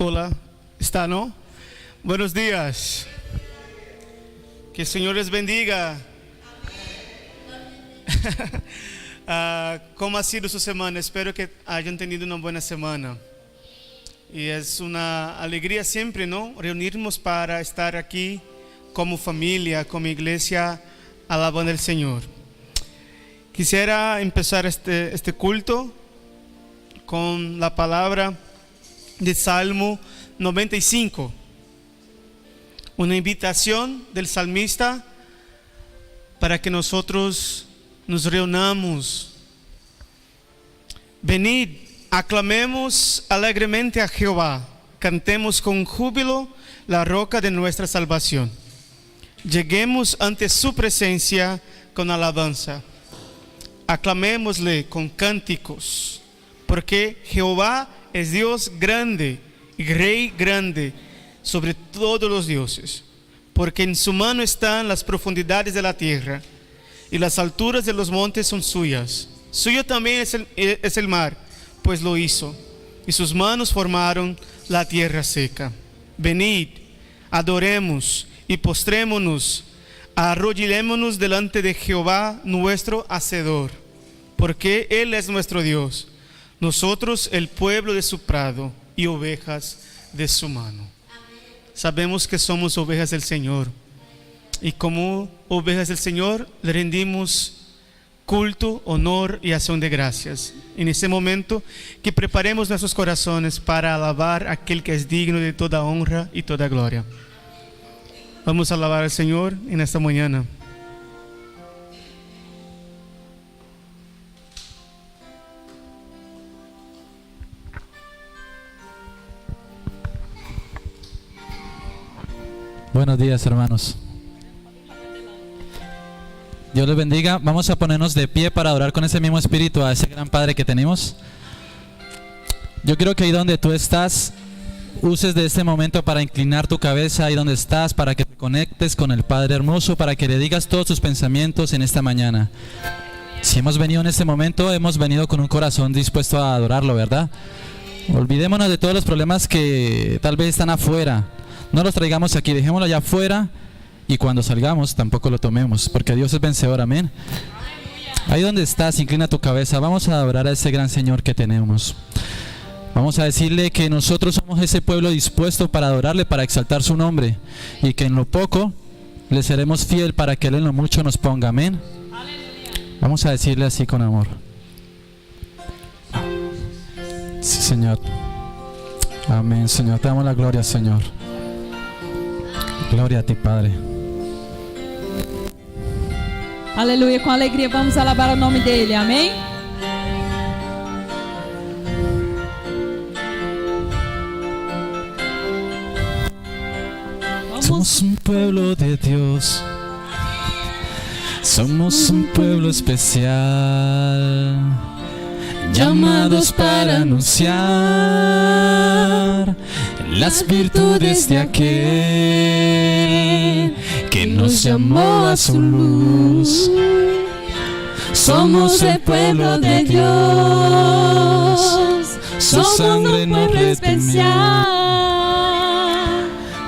Hola, ¿está, no? Buenos días. Que el Señor les bendiga. ¿Cómo ha sido su semana? Espero que hayan tenido una buena semana. Y es una alegría siempre, ¿no? Reunirnos para estar aquí como familia, como iglesia, alabando al Señor. Quisiera empezar este culto con la palabra de Salmo 95. Una invitación del salmista para que nosotros nos reunamos. Venid, aclamemos alegremente a Jehová, cantemos con júbilo la roca de nuestra salvación. Lleguemos ante su presencia con alabanza. Aclamémosle con cánticos, porque Jehová es Dios grande y Rey grande sobre todos los dioses, porque en su mano están las profundidades de la tierra y las alturas de los montes son suyas. Suyo también es el mar, pues lo hizo, y sus manos formaron la tierra seca. Venid, adoremos y postrémonos, arrodillémonos delante de Jehová nuestro Hacedor, porque Él es nuestro Dios, nosotros el pueblo de su prado y ovejas de su mano. Sabemos que somos ovejas del Señor, y como ovejas del Señor le rendimos culto, honor y acción de gracias. En ese momento que preparemos nuestros corazones para alabar a aquel que es digno de toda honra y toda gloria. Vamos a alabar al Señor en esta mañana. Buenos días, hermanos. Dios les bendiga. Vamos a ponernos de pie para adorar con ese mismo espíritu a ese gran Padre que tenemos. Yo quiero que ahí donde tú estás, uses de este momento para inclinar tu cabeza ahí donde estás, para que te conectes con el Padre hermoso, para que le digas todos tus pensamientos en esta mañana. Si hemos venido en este momento, hemos venido con un corazón dispuesto a adorarlo, ¿verdad? Olvidémonos de todos los problemas que tal vez están afuera. No los traigamos aquí, dejémoslo allá afuera, y cuando salgamos tampoco lo tomemos, porque Dios es vencedor, amén. Ahí donde estás, inclina tu cabeza. Vamos a adorar a ese gran Señor que tenemos. Vamos a decirle que nosotros somos ese pueblo dispuesto para adorarle, para exaltar su nombre, y que en lo poco le seremos fiel para que Él en lo mucho nos ponga, amén. Vamos a decirle así con amor. Sí, Señor. Amén, Señor. Te damos la gloria, Señor. Glória a ti, Padre. Aleluia, com alegria vamos alabar o nome dele, amém? Somos un pueblo de Dios, somos un pueblo especial, llamados para anunciar las virtudes de aquel que nos llamó a su luz. Somos el pueblo de Dios, su sangre nos redimió,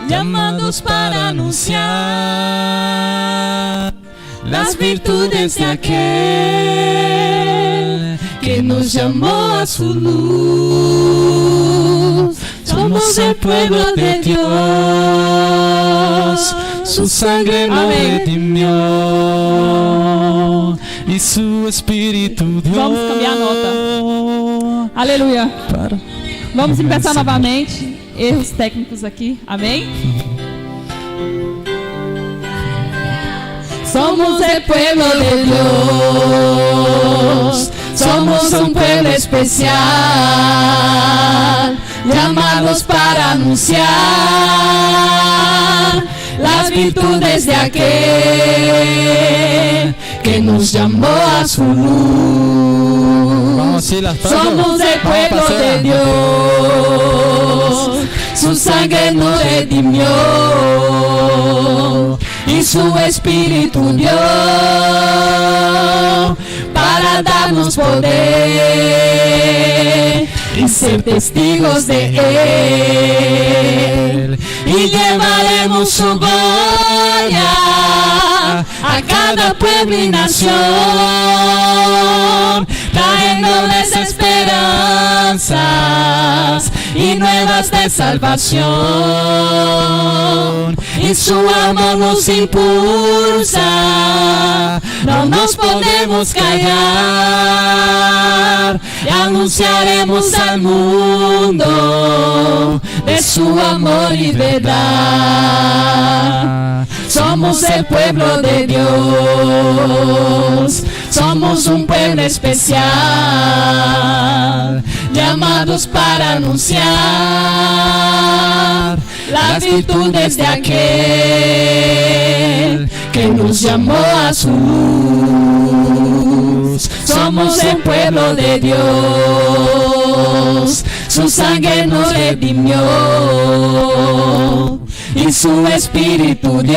llamados para anunciar las virtudes de aquel que nos llamó a su luz. Somos el pueblo de Dios, su sangre nos redimió y su espíritu dio. Vamos cambiar a nota. Aleluia. Vamos começar novamente. Erros técnicos aqui, amém? Somos el pueblo de Dios, somos un pueblo especial, llamados para anunciar las virtudes de aquel que nos llamó a su luz. Somos el pueblo de Dios, su sangre nos redimió y su espíritu dio para darnos poder y ser testigos de Él. Y llevaremos su gloria a cada pueblo y nación, trayéndoles esperanzas y nuevas de salvación. Y su amor nos impulsa, no nos podemos callar, y anunciaremos al mundo de su amor y verdad. Somos el pueblo de Dios, somos un pueblo especial, llamados para anunciar las virtudes de aquel que nos llamó a su luz. Somos el pueblo de Dios, su sangre nos redimió y su espíritu dio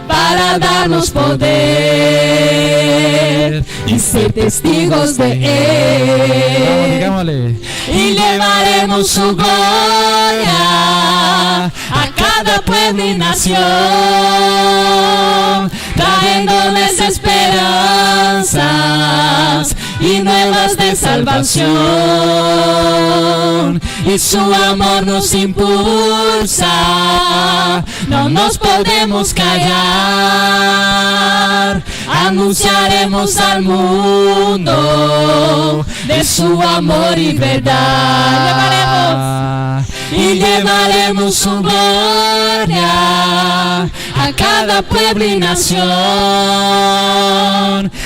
para darnos poder y ser testigos de Él. Digámosle. Y llevaremos su gloria a cada pueblo y nación, trayéndoles esperanzas y nuevas de salvación. Y su amor nos impulsa, no nos podemos callar, anunciaremos al mundo de su amor y verdad. Y llevaremos su gloria a cada pueblo y nación,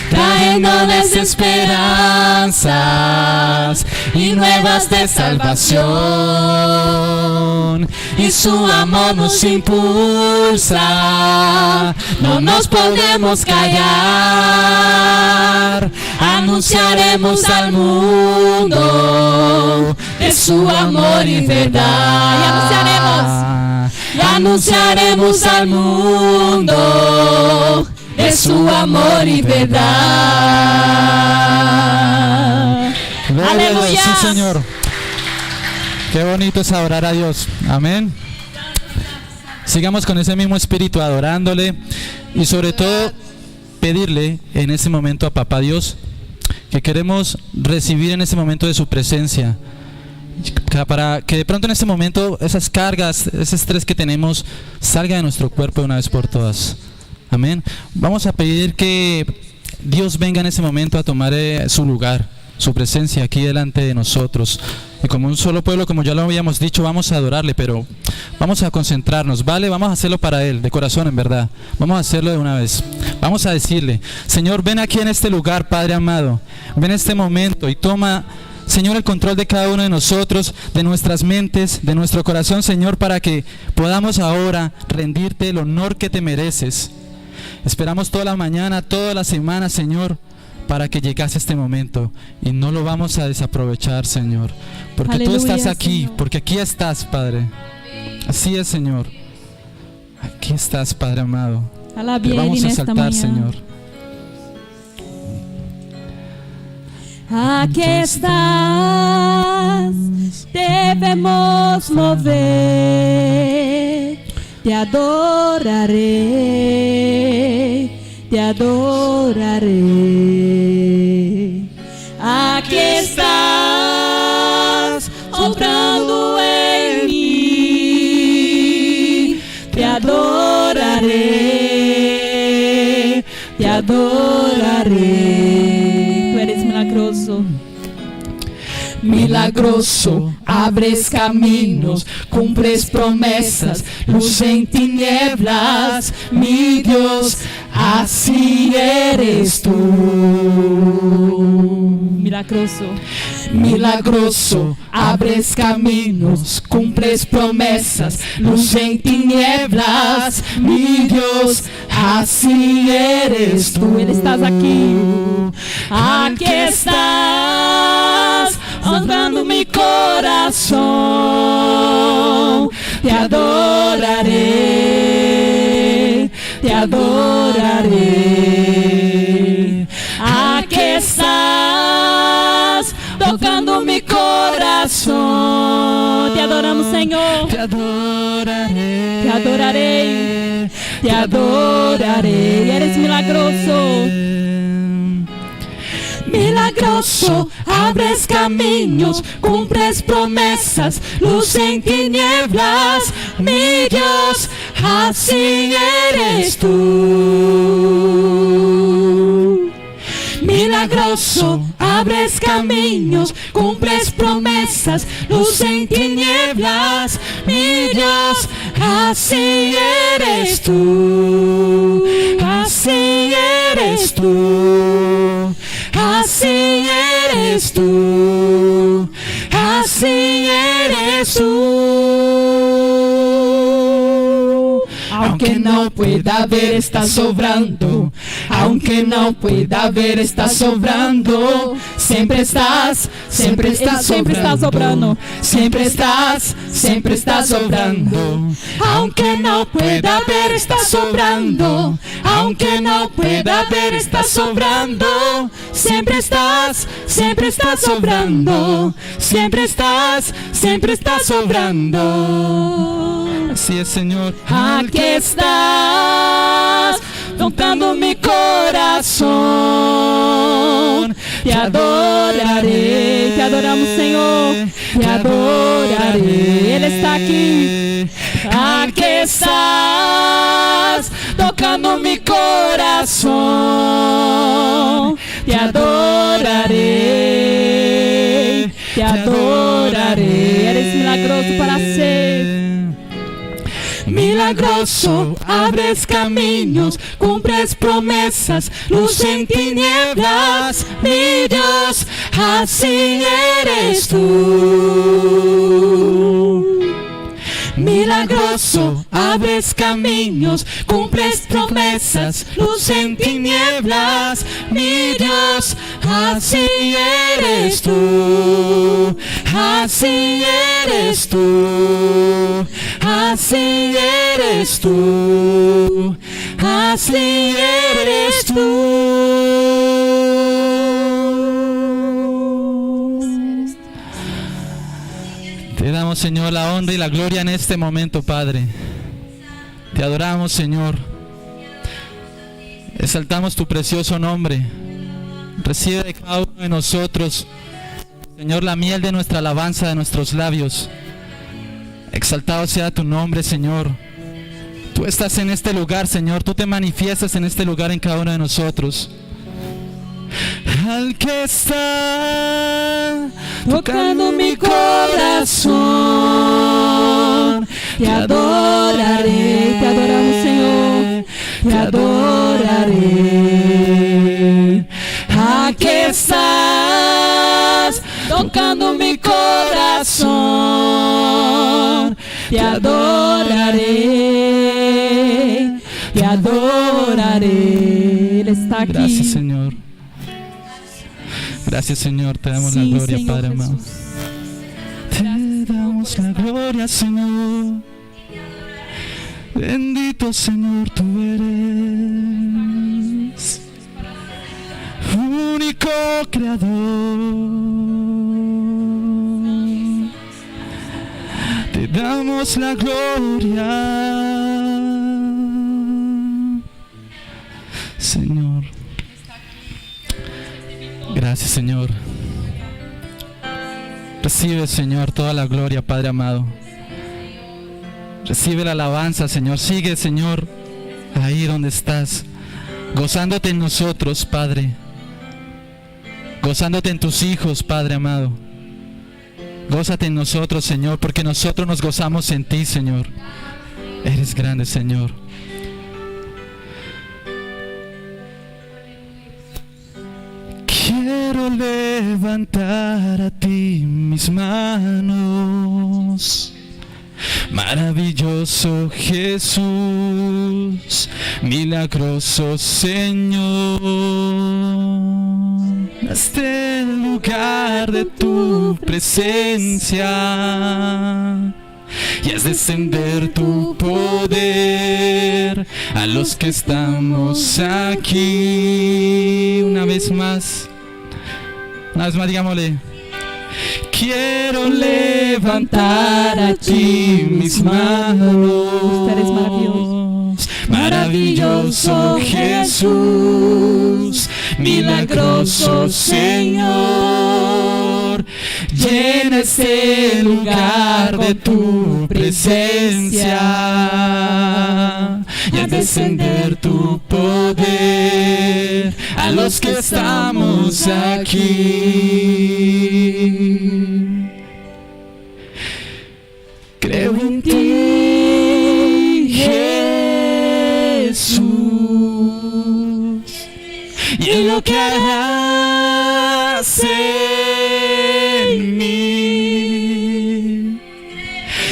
trayéndoles esperanzas y nuevas de salvación. Y su amor nos impulsa, no nos podemos callar, anunciaremos al mundo de su amor y verdad. Y anunciaremos al mundo de su amor y verdad. Aleluya. Sí, Señor. Qué bonito es adorar a Dios. Amén. Sigamos con ese mismo espíritu adorándole y sobre todo pedirle en ese momento a Papá Dios que queremos recibir en ese momento de su presencia, para que de pronto en ese momento esas cargas, ese estrés que tenemos salga de nuestro cuerpo de una vez por todas. Amén. Vamos a pedir que Dios venga en ese momento a tomar su lugar, su presencia aquí delante de nosotros. Y como un solo pueblo, como ya lo habíamos dicho, vamos a adorarle, pero vamos a concentrarnos, ¿vale? Vamos a hacerlo para Él, de corazón, en verdad. Vamos a hacerlo de una vez. Vamos a decirle: Señor, ven aquí en este lugar, Padre amado. Ven en este momento y toma, Señor, el control de cada uno de nosotros, de nuestras mentes, de nuestro corazón, Señor, para que podamos ahora rendirte el honor que te mereces. Esperamos toda la mañana, toda la semana, Señor, para que llegase este momento y no lo vamos a desaprovechar, Señor, porque Aleluya, tú estás aquí, Señor. porque aquí estás, Padre. Así es, Señor. Aquí estás, Padre amado. Fala Te bien vamos a nesta exaltar, manhã. Señor. Aqui estás, devemos mover, te adoraré, te adoraré. Aqui estás, obrando em mim, te adoraré, te adoraré. Tu eres milagroso. Milagroso, abres caminos, cumples promesas, luz en tinieblas, mi Dios, así eres tú. Milagroso. Milagroso, abres caminos, cumples promesas, luz en tinieblas, mi Dios, así eres tú. Ele estás aqui. Aqui estás, honrando mi corazón, te adoraré, te adoraré. Aqui estás, Senhor. Te adorarei. Te adorarei. Te adorarei. Eres milagroso. Milagroso, abres caminhos, cumples promesas, luz en tinieblas, mi Dios, así eres tú. Milagroso, abres caminos, cumples promesas, luz en tinieblas, mi Dios, así eres tú, así eres tú. Así eres tú, así eres tú. Aunque no pueda ver, está sobrando. Aunque no pueda ver, está sobrando. Siempre estás, siempre estás sobrando. Siempre estás sobrando. Aunque no pueda ver, está sobrando. Aunque no pueda ver, está sobrando. Siempre estás sobrando. Siempre estás sobrando. Así es, Señor. Aquí estás, tocando mi corazón. Te adoraré, te adoramos, Senhor. te adoraré. Ele está aqui. Aquí estás, tocando mi corazón. Te adoraré, Te adorarei. Eres milagroso para ser. Milagroso, abres caminos, cumples promesas, luz en tinieblas, mi Dios, así eres tú. Milagroso, abres caminos, cumples promesas, luz en tinieblas, mi Dios, así eres tú, así eres tú, así eres tú, así eres tú. Te damos, Señor, la honra y la gloria en este momento, Padre. Te adoramos, Señor. Exaltamos tu precioso nombre. Recibe de cada uno de nosotros, Señor, la miel de nuestra alabanza de nuestros labios. Exaltado sea tu nombre, Señor. Tú estás en este lugar, Señor. Tú te manifiestas en este lugar en cada uno de nosotros. Al que está Tocando mi corazón, te adoraré, te adoramos, Senhor. te adoraré. Aquí estás, tocando mi corazón, te adoraré, te adoraré. Ele está aqui. Gracias, Señor. Gracias, Señor. Te damos la Sim, gloria, Senhor Padre amado. Jesus. Te damos la gloria, Señor. Bendito, Señor, tú eres. Único creador. Te damos la gloria, Señor. Gracias, Señor. Recibe, Señor, toda la gloria, Padre amado. Recibe la alabanza, Señor. Sigue, Señor, ahí donde estás, gozándote en nosotros, Padre. Gozándote en tus hijos, Padre amado. Gózate en nosotros, Señor, porque nosotros nos gozamos en ti, Señor. Eres grande, Señor. Quiero levantar a ti mis manos. Maravilloso Jesús, milagroso Señor. Hasta el lugar de tu presencia y haz descender tu poder a los que estamos aquí. Una vez más digámosle. quiero levantar a ti mis manos. Tú eres maravilloso. Maravilloso Jesús, milagroso Señor, llena este lugar de tu presencia y al descender tu poder a los que estamos aquí. Creo en ti, Jesús, y en lo que harás en mí.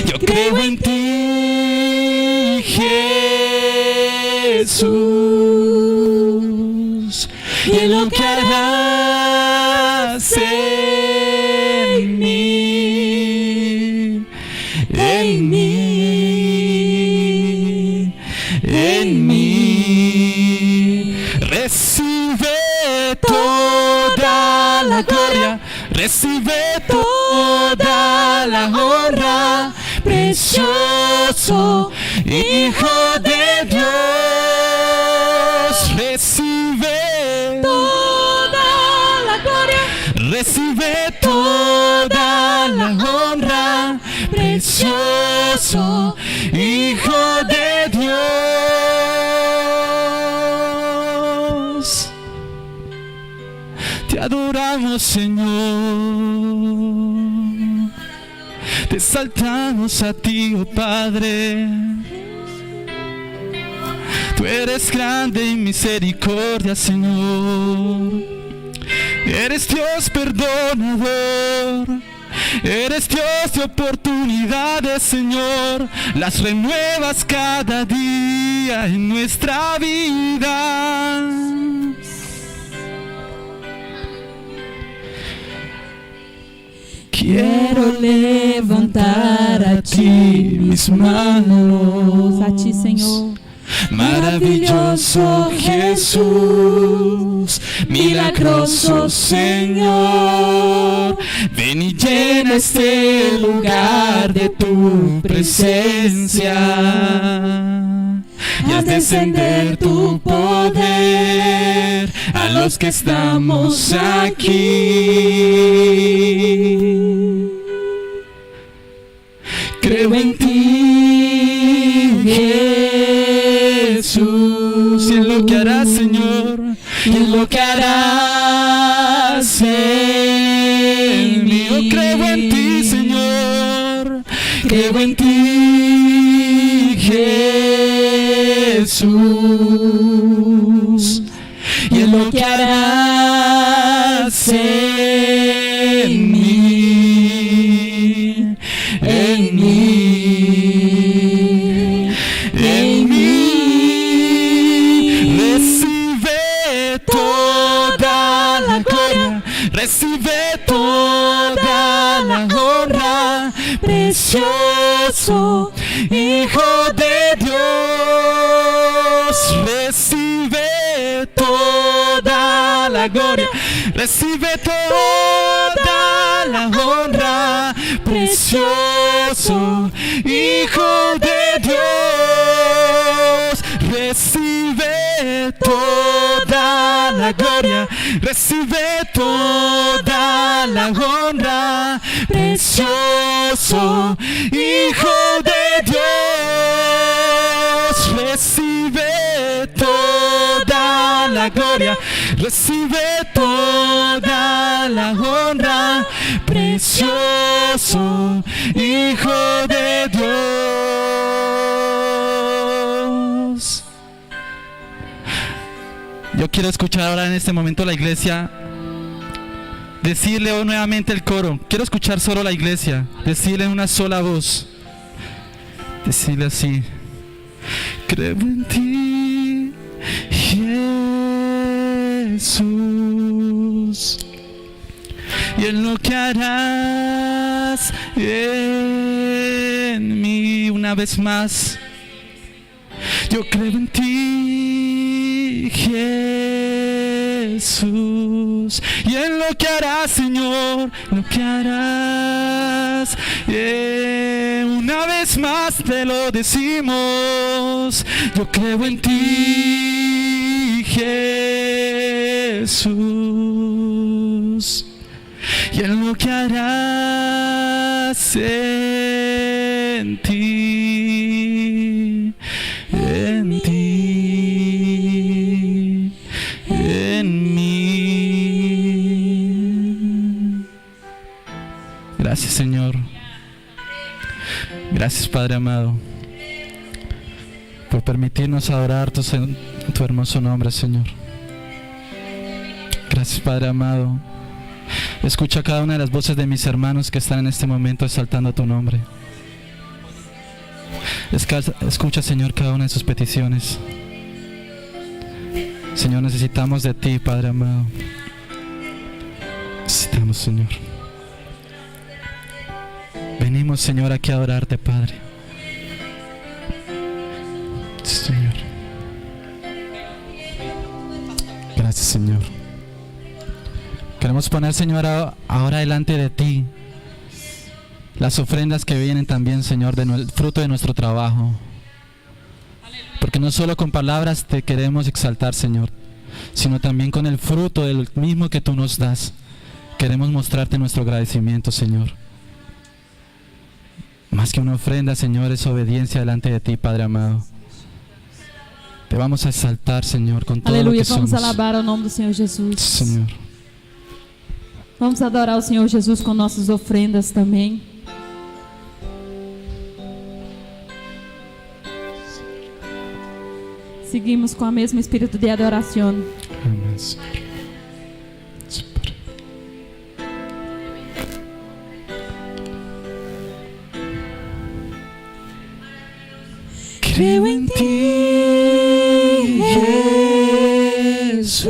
Yo creo en ti, Jesús, y en lo que harás en mí, en mí, en mí. Recibe toda la gloria, recibe toda la honra, precioso Hijo de Dios. Recibe Toda la gloria, recibe toda la honra, precioso Hijo de Dios. Te adoramos, Señor. Te exaltamos a ti, oh Padre. Tú eres grande en misericordia, Señor. Eres Dios perdonador. Eres Dios de oportunidades, Señor. Las renuevas cada día en nuestra vida. Quiero levantar a ti mis manos. a ti, Senhor. Maravilloso Jesús, milagroso Señor, ven y llena este lugar de tu presencia y haz descender tu poder a los que estamos aquí. Creo en ti, Jesús, y en lo que harás, Señor, y en lo que harás en mí. Yo creo en ti, Señor, creo en ti, Jesús, y en lo que harás en mí, en mí, en mí. Recibe toda la gloria, recibe toda la honra, precioso Hijo de Dios. Recibe toda la gloria, recibe toda la honra, precioso Hijo de Dios. Recibe toda la gloria, recibe toda la honra, precioso Hijo de Dios. Recibe toda la gloria, recibe toda la honra, precioso Hijo de Dios. Yo quiero escuchar ahora en este momento la iglesia decirle nuevamente el coro. Quiero escuchar solo la iglesia decirle en una sola voz, decirle así: creo en ti, Jesús, y en lo que harás en mí. Una vez más, yo creo en ti, Jesús, y en lo que harás, Señor, lo que harás. Una vez más te lo decimos, yo creo en ti, Jesús, y en lo que harás en ti, en ti, en mí. Gracias, Señor. Gracias, Padre amado, por permitirnos adorar tu hermoso nombre, Señor. Gracias, Padre amado. Escucha cada una de las voces de mis hermanos que están en este momento exaltando tu nombre. Escucha, Señor, cada una de sus peticiones. Señor, necesitamos de ti, Padre amado. Necesitamos, Señor. Venimos, Señor, aquí a adorarte, Padre. Señor. Gracias, Señor. Queremos poner, Señor, ahora delante de ti las ofrendas que vienen también, Señor, del fruto de nuestro trabajo. Porque no solo con palabras te queremos exaltar, Señor, sino también con el fruto del mismo que tú nos das. Queremos mostrarte nuestro agradecimiento, Señor. Más que una ofrenda, Señor, es obediencia delante de ti, Padre amado. Te vamos a exaltar, Señor, con todo lo que somos. Vamos alabar o nome do Senhor Jesus. Señor. Vamos adorar o Senhor Jesus com nossas ofrendas também. Seguimos com o mesmo espírito de adoração. Amém, Senhor. Creo en ti, Jesús,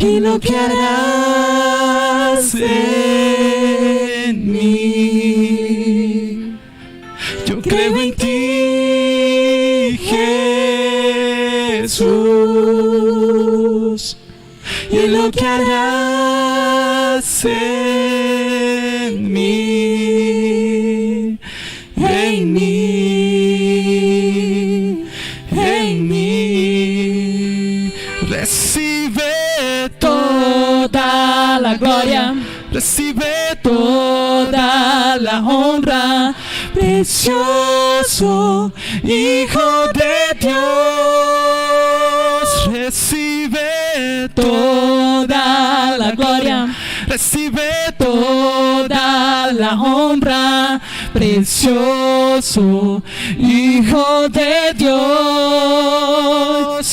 y lo que harás en mí. Yo creo en ti, Jesús, y en lo que harás en mí, en mí, en mí. Recibe toda la gloria, recibe toda la honra, precioso Hijo de Dios. Recibe toda la gloria, recibe toda la honra, precioso Hijo de Dios.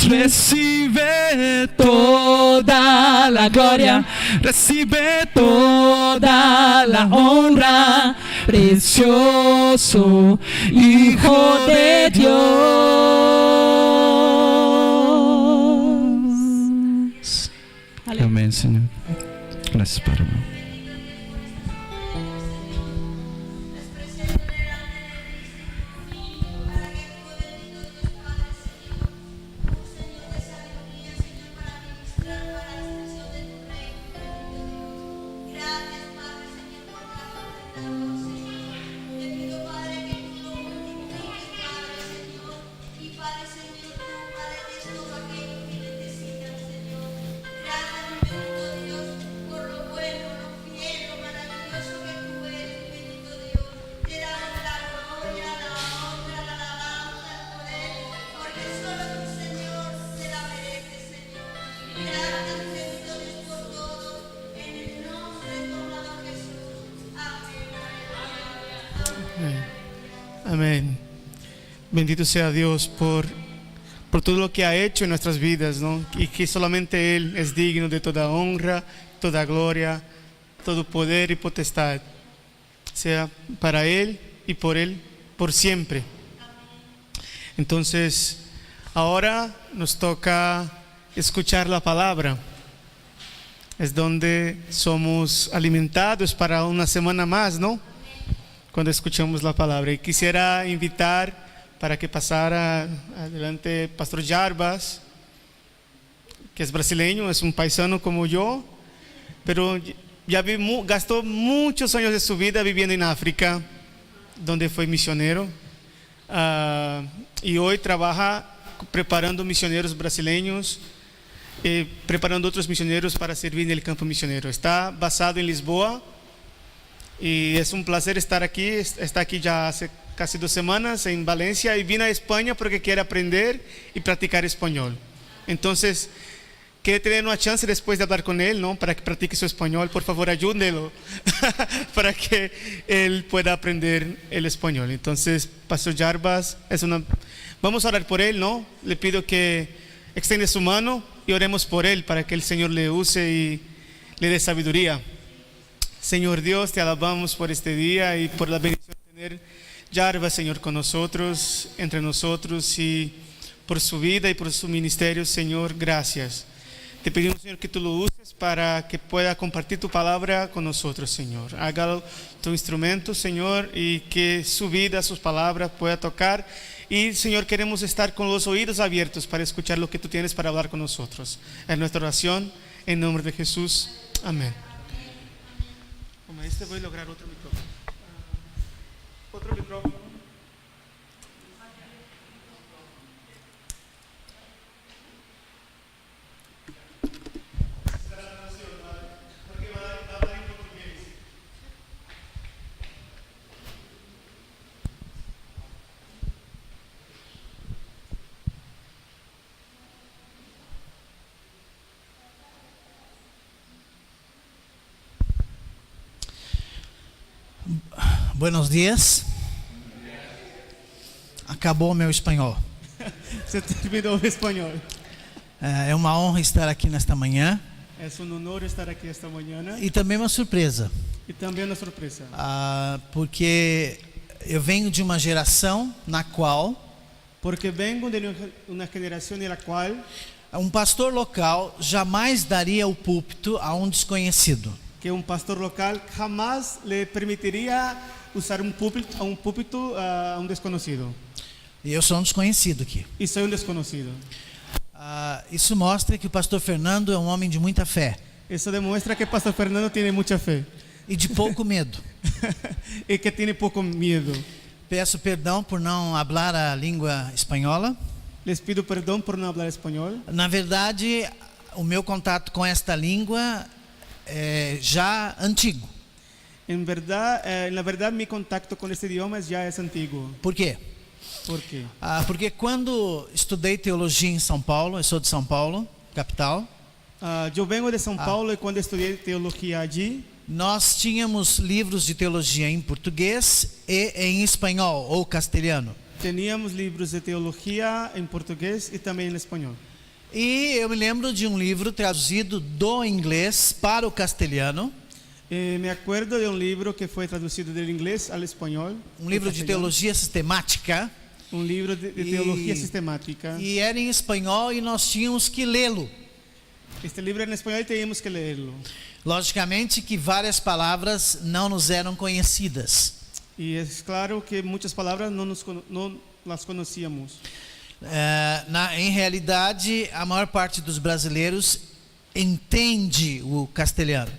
Recibe toda la gloria, recibe toda la honra, precioso Hijo de Dios. Amén, Señor. Gracias, Padre. Amén. Bendito sea Dios por todo lo que ha hecho en nuestras vidas, ¿no? Y que solamente Él es digno de toda honra, toda gloria, todo poder y potestad. Sea para Él y por Él, por siempre. Entonces, ahora nos toca escuchar la palabra. Es donde somos alimentados para una semana más, ¿no? Cuando escuchamos la palabra. Y quisiera invitar para que pasara adelante Pastor Jarbas que es brasileño, es un paisano como yo, pero ya gastó muchos años de su vida viviendo en África, donde fue misionero, y hoy trabaja preparando misioneros brasileños, preparando otros misioneros para servir en el campo misionero. Está basado en Lisboa y es un placer estar aquí. Está aquí ya hace casi 2 semanas en Valencia y vino a España porque quiere aprender y practicar español. Entonces, quiere tener una chance después de hablar con él, ¿no? Para que practique su español. Por favor, ayúdenlo para que él pueda aprender el español. Entonces, Pastor Jarbas, vamos a orar por él, ¿no? Le pido que extienda su mano y oremos por él para que el Señor le use y le dé sabiduría. Señor Dios, te alabamos por este día y por la bendición de tener Jarbas, Señor, con nosotros, entre nosotros, y por su vida y por su ministerio. Señor, gracias. Te pedimos, Señor, que tú lo uses para que pueda compartir tu palabra con nosotros, Señor. Hágalo tu instrumento, Señor, y que su vida, sus palabras pueda tocar. Y, Señor, queremos estar con los oídos abiertos para escuchar lo que tú tienes para hablar con nosotros. Es nuestra oración, en nombre de Jesús. Amén. Como voy a lograr otro micrófono. Otro micrófono. Buenos dias. Acabou meu espanhol. Se terminou o espanhol. É uma honra estar aqui nesta manhã. É um honor estar aqui esta manhã. E também uma surpresa. E também uma surpresa. Porque eu venho de uma geração na qual... Porque vengo de uma geração na qual... Um pastor local jamais daria o púlpito a um desconhecido. Que um pastor local jamais lhe permitiria usar um púlpito a um desconhecido. E eu sou um desconhecido aqui. E sou um desconhecido. Isso mostra que o pastor Fernando é um homem de muita fé. Isso demonstra que o pastor Fernando tem muita fé. E de pouco medo. E que tem pouco medo. Peço perdão por não falar a língua espanhola. Les pido perdão por não falar espanhol. Na verdade, o meu contato com esta língua é já antigo. Na verdade, meu contato com este idioma já é antigo. Por quê? Por quê? Porque quando estudei teologia em São Paulo, eu sou de São Paulo, capital. Eu venho de São Paulo e quando estudei teologia allí, nós tínhamos livros de teologia em português e em espanhol ou castelhano. Tínhamos livros de teologia em português e também em espanhol. E eu me lembro de um livro traduzido do inglês para o castelhano. Me acuerdo de um livro que foi traduzido do inglês ao espanhol. Um livro de teologia sistemática. Um livro de teologia sistemática. E era em espanhol e nós tínhamos que lê-lo. Este livro em espanhol e tínhamos que lê-lo. Logicamente que várias palavras não nos eram conhecidas. E é claro que muitas palavras não as conhecíamos. Em realidade, a maior parte dos brasileiros entende o castelhano.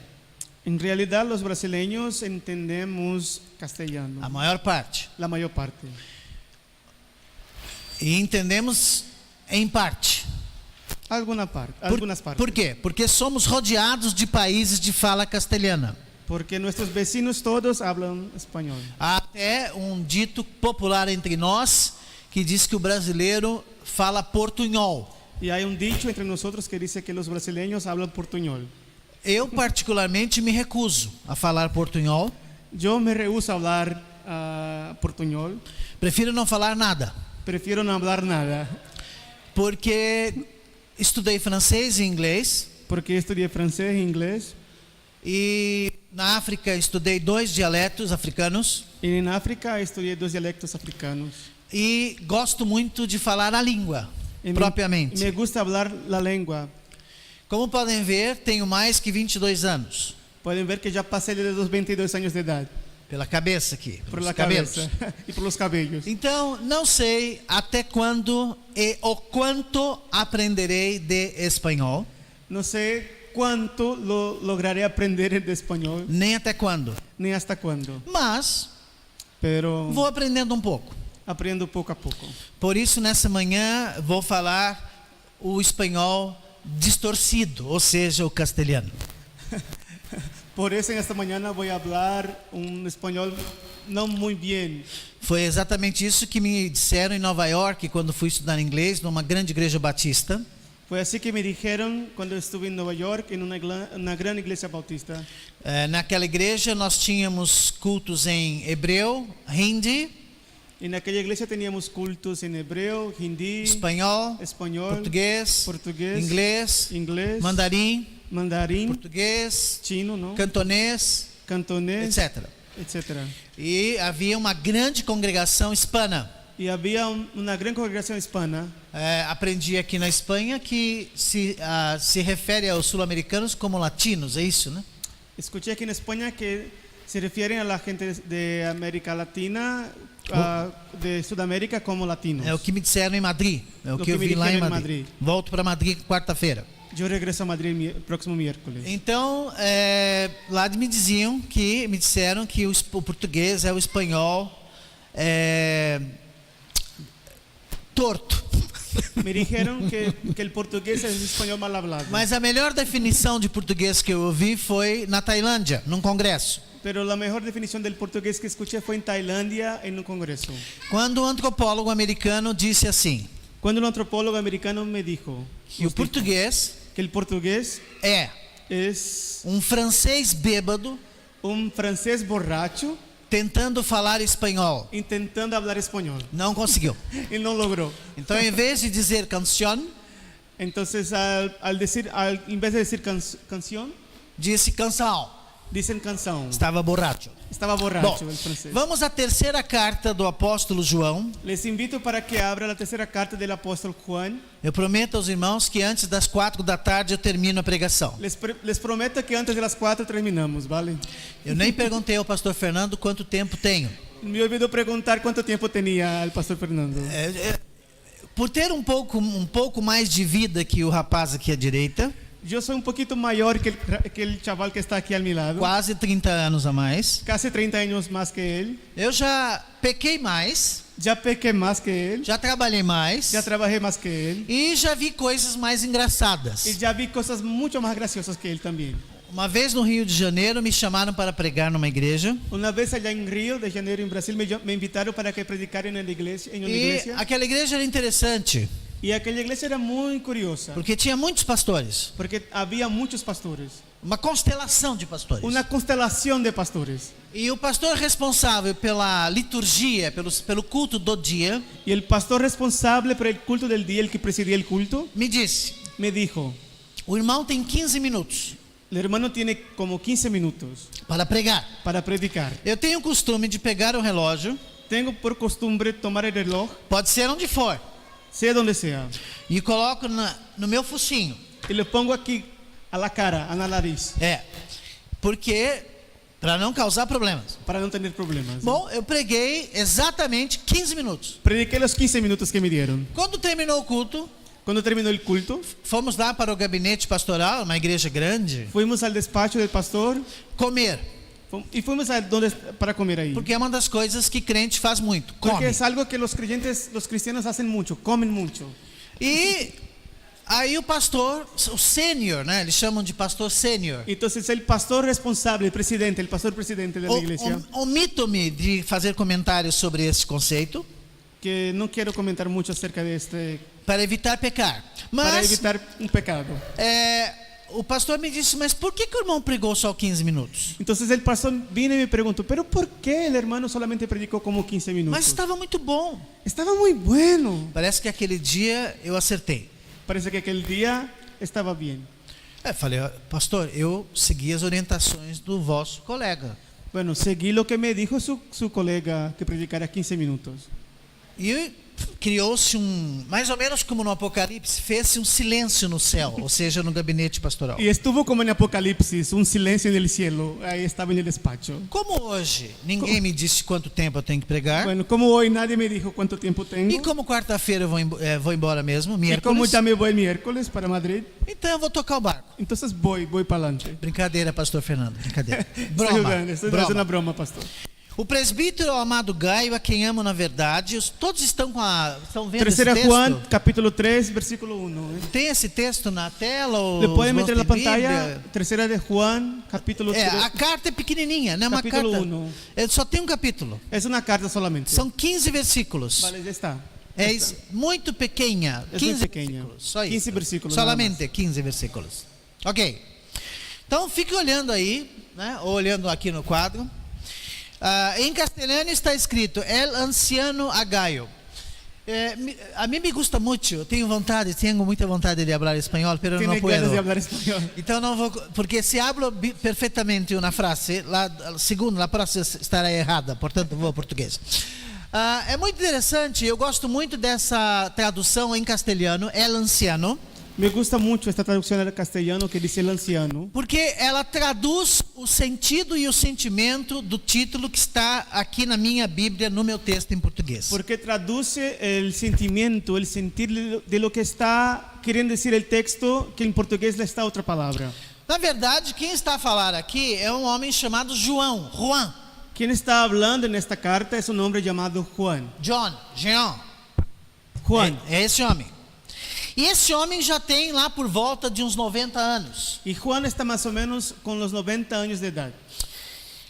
Em realidade, os brasileiros entendemos castelhano. A maior parte. A maior parte. E entendemos em parte. Algumas partes. Por quê? Porque somos rodeados de países de fala castelhana. Porque nossos vecinos todos falam espanhol. Há até um dito popular entre nós que diz que o brasileiro fala portunhol. E há um dicho entre nós que diz que os brasileiros falam portunhol. Eu particularmente me recuso a falar portunhol. Eu me rehuso a falar portunhol. Prefiro não falar nada. Prefiro não falar nada. Porque estudei francês e inglês. Porque estudei francês e inglês. E na África estudei 2 dialetos africanos. E na África estudei 2 dialetos africanos. E gosto muito de falar a língua, propriamente. Me gusta falar a língua. Como podem ver, tenho mais que 22 anos. Podem ver que já passei dos 22 anos de idade. Pela cabeça aqui. por pelos la cabelos. cabeza y por los cabellos. Então, não sei até quando e o quanto aprenderei de espanhol, No sé cuánto lo lograré aprender de español, nem até quando. ni hasta cuándo, Mas pero vou aprendendo um pouco. aprendo poco a poco. Por isso, nessa manhã, vou falar o espanhol distorcido, ou seja, o castelhano. Por eso en esta mañana voy a hablar un español no muy bien. Foi exatamente isso que me disseram em Nova York, quando fui estudar inglês, numa grande igreja batista. Fue así que me dijeron cuando estuve en Nueva York en una gran iglesia bautista. Naquela igreja, nós tínhamos cultos em hebreu, hindi, En aquella iglesia teníamos cultos en hebreo, hindi, espanhol, español, português, portugués, inglês, inglés, mandarim, mandarín, português, chino, ¿no? cantonês, Cantonés, etc. etc. E havia uma grande congregação hispana. Y había una gran congregación hispana. Aprendi aqui na Espanha que se refere aos sul-americanos como latinos, é isso, né? Escuché aquí en España que se refieren a la gente de América Latina, de Sudamérica como latinos. É o que me disseram em Madrid, é o O que que eu me vi lá em disseram em Madrid. Madrid. Volto para Madrid quarta-feira. Yo regreso a Madrid el próximo miércoles. Então, lá me disseram que o português é o espanhol torto. Me dijeron que el portugués es el español mal hablado. Mas a melhor definição de português que eu ouvi foi na Tailândia, num congresso. Pero la mejor definición del portugués que escuché fue en Tailandia en un congreso. Quando um antropólogo americano disse assim, Cuando un antropólogo americano me dijo que o português que el portugués é es um francês bêbado un francés borracho tentando falar espanhol. intentando hablar español. Não conseguiu. Y no logró. Então, em vez de dizer canción, Entonces, en vez de decir canción, disse canção. dicen canción. Estava borracho. Estaba Bom, borracho el francés. vamos à terceira carta do apóstolo João. Les invito para que abra la tercera carta del apóstol Juan. Eu prometo aos irmãos que antes das 4 da tarde eu termino a pregação. Les prometo que antes de las 4 terminamos, ¿vale? Eu nem perguntei ao pastor Fernando quanto tempo tenho. Me olvidó preguntar cuánto tiempo tenía el pastor Fernando. Por ter um pouco mais de vida que o rapaz aqui à direita, Yo soy un poquito mayor que el chaval que está aquí a mi lado. quase 30 anos a mais, Casi 30 años más que él. eu já pequei mais, Ya pequé más que él. já trabalhei mais Ya trabajé más que él. e já vi coisas mais engraçadas. Y ya vi cosas mucho más graciosas que él también. Uma vez no Rio de Janeiro me chamaram para pregar numa igreja Una vez allá en Río de Janeiro, en Brasil, me invitaron para que predicara en una iglesia. e aquela igreja era interessante Y aquella iglesia era muy curiosa. porque tinha muitos pastores, Porque había muchos pastores. uma constelação de pastores. Una constelación de pastores. E o pastor responsável pela liturgia, pelo culto do dia, Y el pastor responsable por el culto del día, el que presidía el culto, me disse: me dijo: o irmão tem 15 minutos el hermano tiene como 15 minutos para pregar. para predicar. Eu tenho o costume de pegar o relógio, Tengo por costumbre tomar el reloj, pode ser onde for, sea donde sea, e coloco no meu focinho. y le pongo aquí a la cara, a la nariz, Porque para não causar problemas. para no tener problemas. Bom, eu preguei exatamente 15 minutos. Prediqué los 15 minutos que me dieron. Quando terminou o culto, Cuando terminó el culto, fomos lá para o gabinete pastoral, uma igreja grande, fuimos al despacho del pastor comer, y fuimos para comer ahí. porque é uma das coisas que crente faz muito, Porque come. es algo que los cristianos hacen mucho, comen mucho. E aí o pastor, o sênior, né? Eles chamam de pastor sênior. Entonces el pastor responsable, el pastor presidente de la iglesia, Omito-me de fazer comentários sobre esse conceito que no quiero comentar mucho acerca de este, para evitar pecar. para Mas evitar un pecado. o pastor me disse: mas por que o irmão pregou só 15 minutos? Entonces el pastor vino y me preguntó, pero ¿por qué el hermano solamente predicó como 15 minutos? Mas estava muito bom. Estaba muy bueno. Parece que aquele dia eu acertei. Parece que aquel día estaba bien. Falei: pastor, eu segui as orientações do vosso colega. Bueno, seguí lo que me dijo su colega que predicara 15 minutos. E criou-se mais ou menos como no Apocalipse, fez-se silêncio no céu, ou seja, no gabinete pastoral. Y estuvo como en Apocalipsis, un silencio en el cielo. Ahí estaba en el despacho. Como hoje, ninguém me disse quanto tempo eu tenho que pregar. Bueno, como hoy nadie me dijo cuánto tiempo tengo. E como quarta-feira eu vou embora mesmo, Y como miércoles, ya me voy el miércoles para Madrid, então eu vou tocar o barco. entonces voy para adelante. Brincadeira, pastor Fernando, brincadeira. Estoy jugando, estoy haciendo una broma, pastor. O presbítero amado Gaio, a quem amo na verdade, todos estão vendo Tercera esse texto? Juan, capítulo 3, versículo 1. Tem esse texto na tela? Ou Le pueden os meter en la irmãos têm pantalla, Bíblia? Tercera de Juan, capítulo 3. A carta é pequenininha, não é uma Capítulo carta. 1. Só tem um capítulo. Es una carta solamente. São 15 versículos. Vale, ya está. É muito pequena. É 15 muito pequena. versículos. Só 15 isso. versículos, Solamente 15 versículos. Ok. Então fique olhando aí, né? Ou olhando aqui no quadro. Em castelhano está escrito El anciano a Gaio. A mim me gusta muito, tenho muita vontade de falar espanhol, pero Tiene não ganas de puedo. hablar español. Então não vou, porque se hablo perfeitamente uma frase, segundo, a próxima estará errada, portanto vou ao português. É muito interessante, eu gosto muito dessa tradução em castelhano, El anciano. Me gusta mucho esta traducción al castellano que dice el anciano, Porque ela traduz o sentido e o sentimento do título que está aqui na minha Bíblia, no meu texto em português. porque traduce el sentimiento, el sentir de lo que está queriendo decir el texto, que en portugués le está otra palabra. Na verdade, quem está a falar aqui é um homem chamado Juan. Quien está hablando en esta carta es un hombre llamado Juan. Jean. Juan. É esse homem. E esse homem já tem lá por volta de uns 90 anos. Y Juan está más o menos con los 90 años de edad.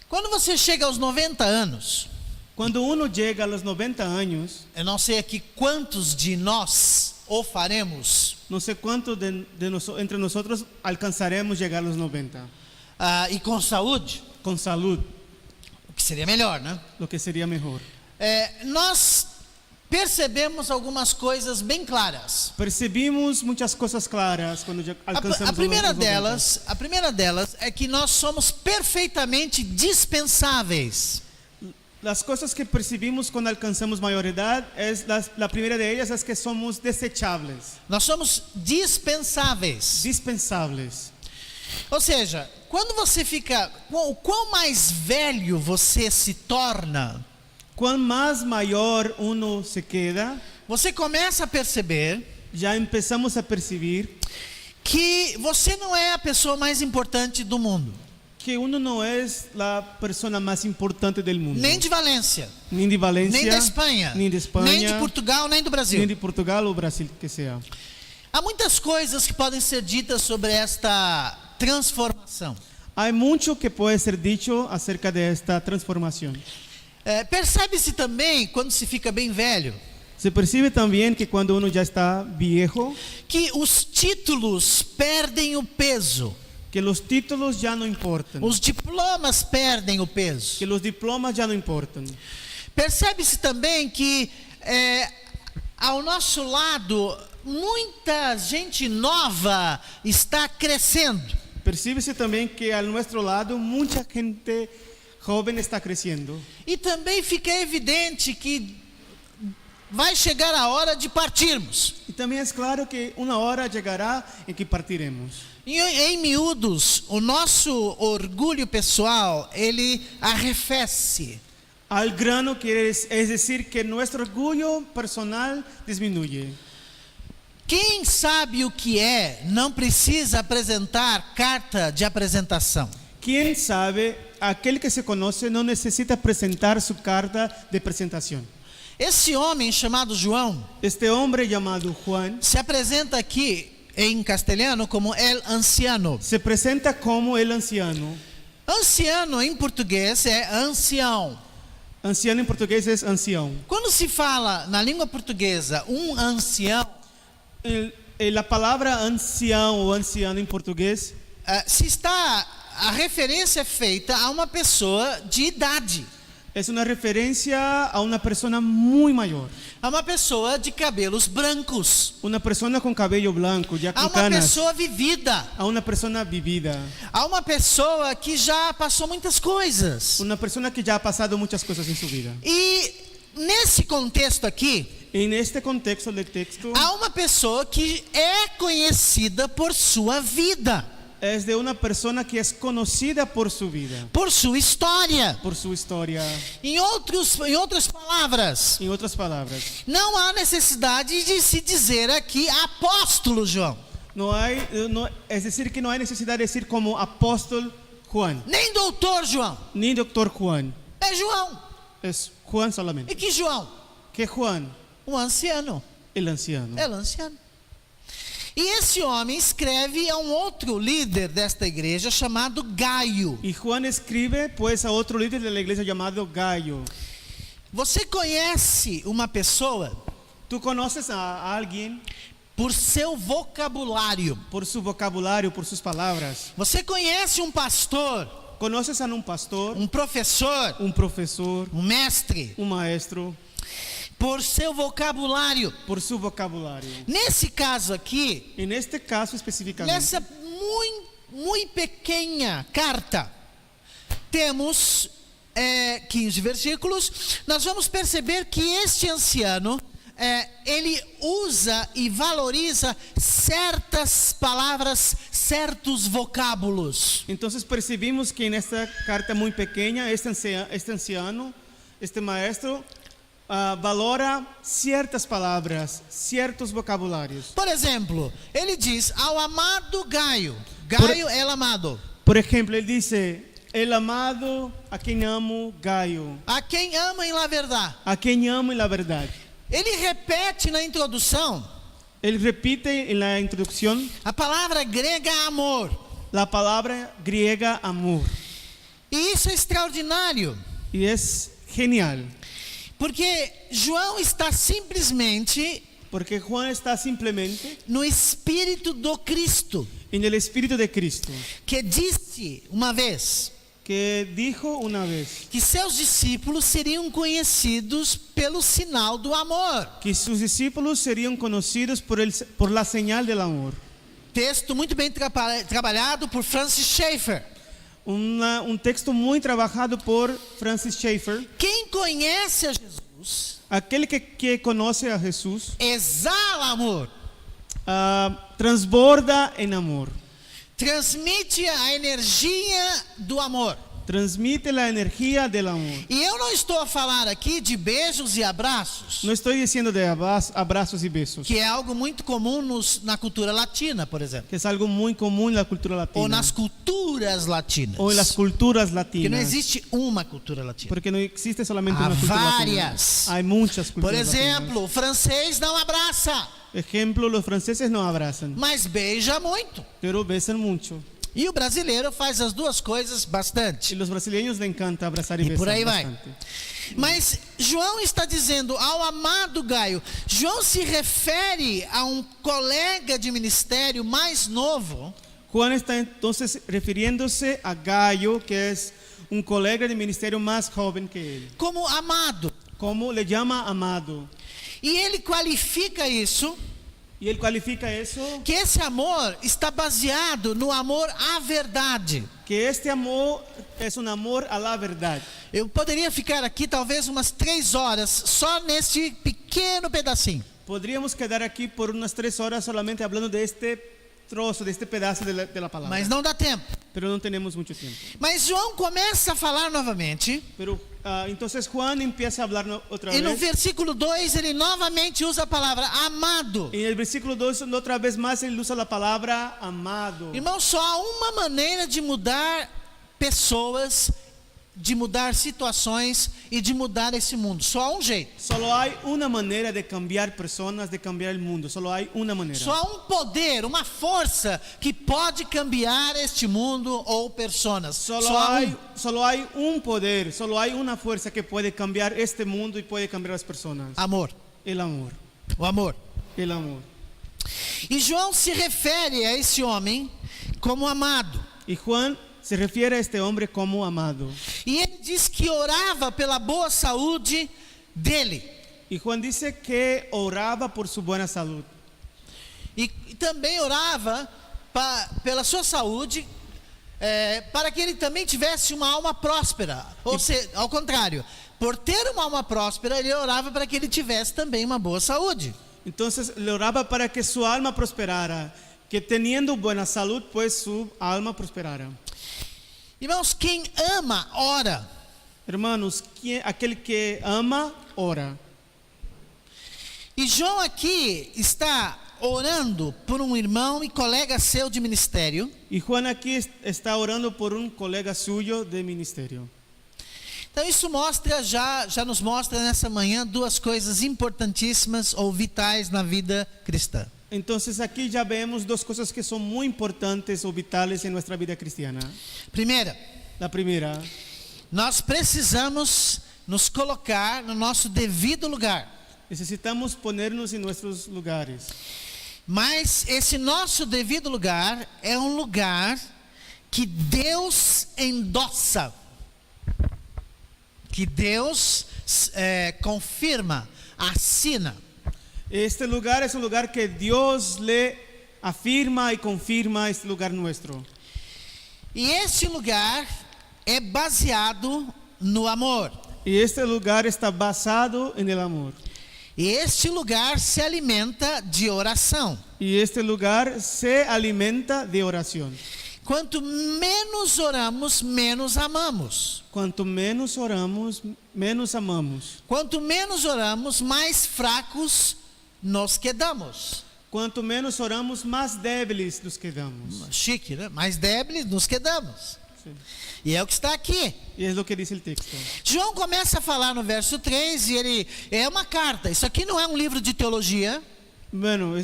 Quando você chega aos 90 anos, Cuando uno llega a los 90 años, eu não sei aqui quantos de nós o faremos, no sé cuántos entre nosotros alcanzaremos llegar a los 90. e com saúde, Con salud, o que seria melhor, né? lo que sería mejor. Nós percebemos algumas coisas bem claras. Percibimos muchas cosas claras cuando ya alcanzamos A primeira los 90. a primeira delas é que nós somos perfeitamente dispensáveis. Las cosas que percibimos cuando alcanzamos mayor edad, la primera de ellas es que somos desechables, Nós somos dispensáveis. dispensables. Ou seja, quando você fica, o quão mais velho você se torna, Cuanto más mayor uno se queda, você começa a perceber ya empezamos a percibir que você não é a pessoa mais importante do mundo, que uno no es la persona más importante del mundo. nem de Valência, Ni de Valencia, nem da Espanha, ni de España, nem de Portugal, nem do Brasil. ni de Portugal o Brasil que sea. Há muitas coisas que podem ser ditas sobre esta transformação. Hay mucho que puede ser dicho acerca de esta transformación. Percebe-se também, quando se fica bem velho, Se percibe también que cuando uno ya está viejo, que os títulos perdem o peso, que los títulos ya no importan, os diplomas perdem o peso. que los diplomas ya no importan. Percebe-se também que ao nosso lado muita gente nova está crescendo. Percibe-se también que a nuestro lado mucha gente joven está creciendo. E também fica evidente que vai chegar a hora de partirmos. Y también es claro que una hora llegará en que partiremos. E em miúdos, o nosso orgulho pessoal, ele arrefece. Al grano es decir que nuestro orgullo personal disminuye. Quem sabe o que é, não precisa apresentar carta de apresentação. ¿Quién sabe? Aquel que se conoce no necesita presentar su carta de presentación. Esse homem chamado João Este hombre llamado Juan se apresenta aqui em castelhano como El Anciano. se presenta como el anciano. Anciano em português é ancião. Anciano en portugués es ancião. Quando se fala na língua portuguesa ancião, La palabra ancião o anciano en portugués a referência é feita a uma pessoa de idade, es una referencia a una persona muy mayor. a uma pessoa de cabelos brancos, Una persona con cabello blanco, ya a con uma canas. pessoa vivida, A una persona vivida. a uma pessoa que já passou muitas coisas. Una persona que ya ha pasado muchas cosas en su vida. E nesse contexto aqui, En este contexto del texto há uma pessoa que é conhecida por sua vida, es de una persona que es conocida por su vida, por sua história. por su historia. Em outras palavras, En otras palabras, não há necessidade de se dizer aqui apóstolo João, es decir, que no hay necesidad de decir como apóstol Juan, nem doutor João, ni doctor Juan. é João. Es Juan E solamente. que João? Que Juan, Um anciano. el anciano. É o anciano. E esse homem escreve a um outro líder desta igreja chamado Gaio. Y Juan escribe pues a otro líder de la iglesia llamado Gallo. Você conhece uma pessoa ¿Tú conoces a alguien por seu vocabulário? por su vocabulario, por sus palabras? Você conhece um pastor, ¿Conoces a un pastor, um professor, un profesor, um mestre, un maestro, por seu vocabulário? por su vocabulario? Nesse caso aqui, En este caso específicamente, nessa muito pequena carta, temos 15 versículos. Nós vamos perceber que este anciano, ele usa e valoriza certas palavras, certos vocábulos. entonces percibimos que en esta carta muy pequeña, este anciano, este maestro, valora ciertas palabras, ciertos vocabularios. Por exemplo, ele diz ao amado Gaio, Gaio é amado, Por ejemplo, él dice, el amado a quien amo, Gallo, a quem ama em la verdade. a quien amo en la verdad. Ele repete na introdução Él repite en la introducción a palavra grega amor. la palabra griega amor. E isso é extraordinário, Y es genial, porque João está simplesmente porque Juan está simplemente no espírito do Cristo, en el Espíritu de Cristo, que disse uma vez que dijo una vez que seus discípulos seriam conhecidos pelo sinal do amor. que sus discípulos serían conocidos por la señal del amor. Texto muito bem trabalhado por Francis Schaeffer. Un texto muy trabajado por Francis Schaeffer. Quem conhece a Jesus Aquel que conoce a Jesús exala amor, transborda en amor, transmite a energia do amor. transmite la energía del amor. E eu não estou a falar aqui de beijos e abraços, No estoy diciendo de abrazos y besos, que é algo muito comum na cultura latina, por exemplo, que es algo muy común en la cultura latina, ou nas culturas latinas. o en las culturas Porque não latinas, existe uma cultura latina. porque no existe solamente Há una cultura várias. latina, hay muchas Por culturas exemplo, o francês não abraça, latinas. Ejemplo, los franceses no abrazan, mas beija muito. pero besan mucho. E o brasileiro faz as duas coisas bastante. Y los brasileños les encanta abrazar y E por besar aí vai. bastante. Mas João está dizendo ao amado Gaio. João se refere a um colega de ministério mais novo, Juan está entonces refiriéndose a Gallo, que es un colega de ministerio más joven que él. como amado. Como le llama amado. E ele qualifica isso, Y él califica eso, que esse amor está baseado no amor à verdade. que este amor es un amor a la verdad. Eu poderia ficar aqui talvez umas 3 horas só nesse pequeno pedacinho. Podríamos quedar aquí por unas 3 horas solamente hablando de este trozo, de este pedazo de la palabra. Mas não dá tempo. Pero no tenemos mucho tiempo. Mas João começa a falar novamente. Pero entonces Juan empieza a hablar otra E no vez. versículo 2 ele novamente usa a palavra amado. En el versículo 2, otra vez más, él usa la palabra amado. Irmão, só há uma maneira de mudar pessoas, de mudar situações e de mudar esse mundo. Só há um jeito. Solo hay una manera de cambiar personas, de cambiar el mundo. Solo hay una manera. Só há um poder, uma força que pode cambiar este mundo ou personas. Solo hay un poder, solo hay una fuerza que puede cambiar este mundo y puede cambiar las personas. Amor. El amor. O amor. El amor. E João se refere a esse homem como amado. Y Juan se refiere a este hombre como amado. E ele diz que orava pela boa saúde dele. Y Juan dice que oraba por su buena salud. E também orava pela sua saúde, para que ele também tivesse uma alma próspera. Ou seja, ao contrário, por ter uma alma próspera, ele orava para que ele tivesse também uma boa saúde. Entonces le oraba para que su alma prosperara, que teniendo buena salud, pues su alma prosperara. Irmãos, quem ama, ora. Hermanos, aquel que ama, ora. E João aqui está orando por um irmão e colega seu de ministério. Y Juan aquí está orando por un colega suyo de ministerio. Então isso mostra, já nos mostra nessa manhã duas coisas importantíssimas ou vitais na vida cristã. Entonces aquí ya vemos dos cosas que son muy importantes o vitales en nuestra vida cristiana. Primeira, La primera, nós precisamos nos colocar no nosso devido lugar. necesitamos ponernos en nuestros lugares. Mas esse nosso devido lugar é um lugar que Deus endossa, que Deus confirma, assina. Este lugar es un lugar que Dios le afirma y confirma, este lugar nuestro. E esse lugar é baseado no amor. Y este lugar está basado en el amor. E este lugar se alimenta de oração. Y este lugar se alimenta de oración. Quanto menos oramos, menos amamos. Cuanto menos oramos, menos amamos. Quanto menos oramos, mais fracos nos quedamos. Cuanto menos oramos, más débiles nos quedamos. Chique, né? Mais débiles nos quedamos. Sí. E é o que está aqui. Y es lo que dice el texto. João começa a falar no verso 3 e ele é uma carta. Isso aqui não é um livro de teologia. Bueno,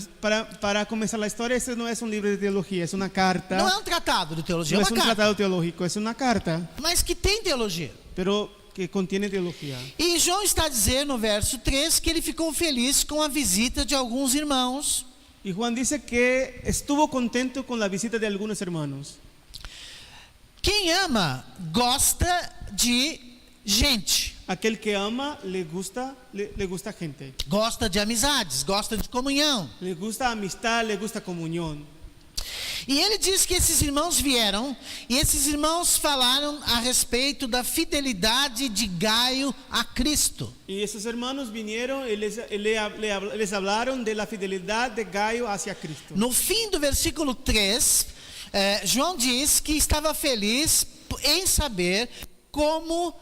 para comenzar la historia, este no es un libro de teología, es una carta. Não é um tratado de teologia, No é es uma un carta. tratado teológico, es una carta, Mas que tem teologia. pero que contiene teología. E João está dizendo no verso 3 que ele ficou feliz com a visita de alguns irmãos. Y Juan dice que estuvo contento con la visita de algunos hermanos. Quem ama gosta de gente, Aquel que ama le gusta gente. gosta de amizades, gosta de comunhão. Le gusta amistad, le gusta comunión. E ele diz que esses irmãos vieram e esses irmãos falaram a respeito da fidelidade de Gaio a Cristo. Y esos hermanos vinieron y les hablaron de la fidelidad de Gaio hacia Cristo. No fim do versículo 3, João diz que estava feliz em saber como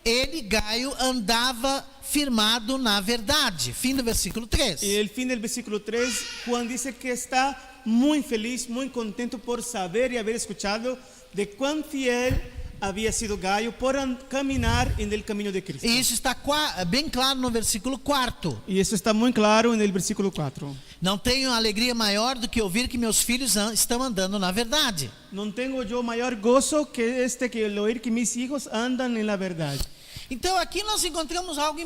ele, Gaio, andava firmado na verdade. Fim do versículo 3. Y el fin del versículo 3, Juan dice que está muy feliz, muy contento por saber y haber escuchado de cuán fiel había sido Gaio por caminar en el camino de Cristo. E isso está bem claro no versículo 4. Y eso está muy claro en el versículo 4. Não tenho alegria maior do que ouvir que meus filhos estão andando na verdade. No tengo yo mayor gozo que el oír que mis hijos andan en la verdad. Então aqui nós encontramos algo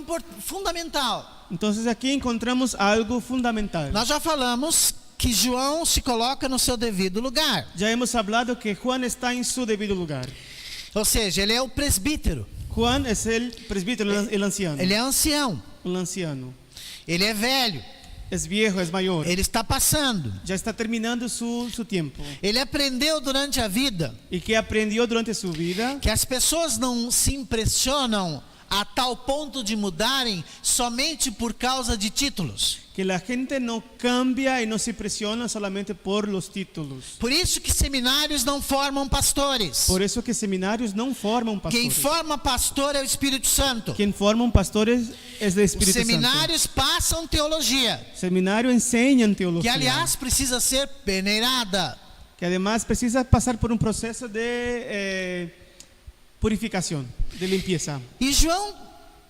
fundamental. Entonces aquí encontramos algo fundamental. Nós já falamos que João se coloca no seu devido lugar. Ya hemos hablado que Juan está en su debido lugar. Ou seja, ele é o presbítero. Juan es el presbítero, el anciano. Ele é ancião. Un anciano. Ele é velho. Es viejo, es mayor. Ele está passando. Ya está terminando su tiempo. Ele aprendeu durante a vida Y que aprendió durante su vida que as pessoas não se impressionam a tal ponto de mudarem somente por causa de títulos. que la gente no cambia y no se presiona solamente por los títulos. Por isso que seminários não formam pastores. Por eso que seminarios no forman Quem pastores. forma pastor é o Espírito Santo. Quien forman pastores es el Os Espíritu Santo. seminários passam teologia, Seminario enseñan que teología. aliás precisa ser peneirada. Que además precisa pasar por un proceso de purificación, de limpieza. E João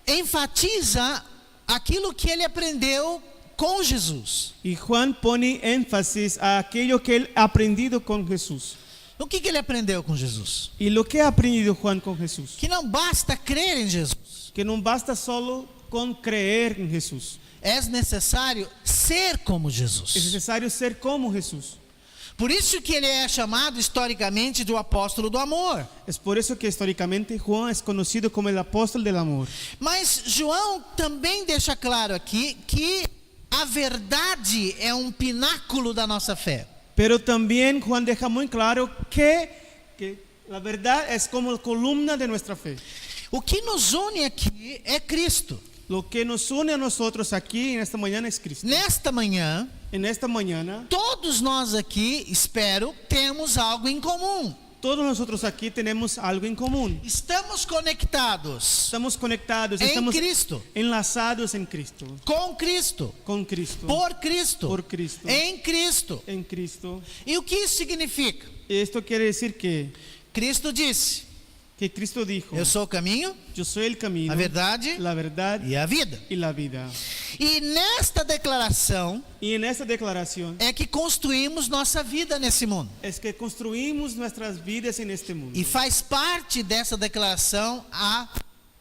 enfatiza aquilo que ele aprendeu com Jesus. Y Juan pone énfasis a aquello que él ha aprendido con Jesús. O que ele aprendeu com Jesus? Y lo que ha aprendido Juan con Jesús, Que não basta crer em Jesus, que no basta solo con creer en Jesús, é necessário ser como es Jesus. necesario ser como Jesús. Por isso que ele é chamado historicamente do apóstolo do amor. Es por eso que históricamente Juan es conocido como el apóstol del amor. Mas João também deixa claro aqui que a verdade é um pináculo da nossa fé. Pero también Juan deja muy claro que la verdad es como la columna de nuestra fe. O que nos une aqui é Cristo. Lo que nos une a nosotros aquí en esta mañana es Cristo. Nesta manhã, En esta mañana, todos nós aqui, espero, temos algo em comum. todos nosotros aquí tenemos algo en común. Estamos conectados Estamos conectados, em estamos Cristo, enlazados en Cristo, com Cristo, con Cristo, por Cristo, por Cristo, em Cristo. en Cristo. E o que isso significa? Esto quiere decir que Cristo disse: Cristo dijo, eu sou o caminho, yo soy el camino, a verdade la verdad e a vida. y la vida. E nesta declaração Y en esta declaración é que construímos nossa vida nesse mundo. es que construimos nuestras vidas en este mundo. E faz parte dessa declaração a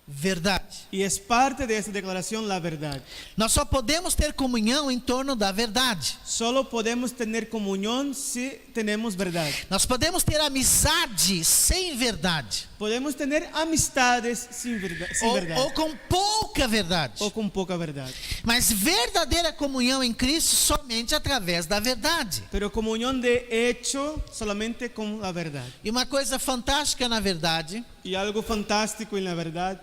verdade. Y es parte de esta declaración la verdad. Nós só podemos ter comunhão em torno da verdade. Solo podemos tener comunión si tenemos verdad. Nós podemos ter amizade sem verdade. Podemos tener amistades sin verdad, Ou com pouca verdade. o con poca verdad. Mas verdadeira comunhão em Cristo somente através da verdade. Pero comunión de hecho solamente con la verdad. E uma coisa fantástica na verdade, Y algo fantástico en la verdad,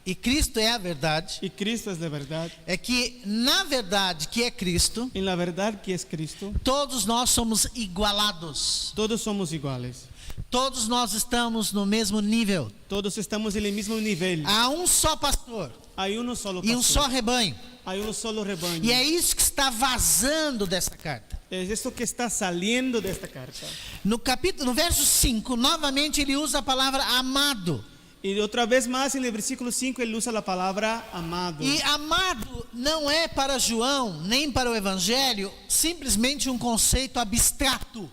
e Cristo é a verdade, y Cristo es la verdad, é que na verdade que é Cristo, en la verdad que es Cristo, todos nós somos igualados. todos somos iguales. Todos nós estamos no mesmo nível. Todos estamos en el mismo nivel. Há um só pastor Hay uno solo e um só pastor. rebanho. Hay un solo rebaño. E é isso que está vazando dessa carta. Es esto que está saliendo de esta carta. No verso 5, novamente ele usa a palavra amado. Y otra vez más en el versículo 5 él usa la palabra amado. E amado não é para João, nem para o Evangelho, simplesmente um conceito abstrato.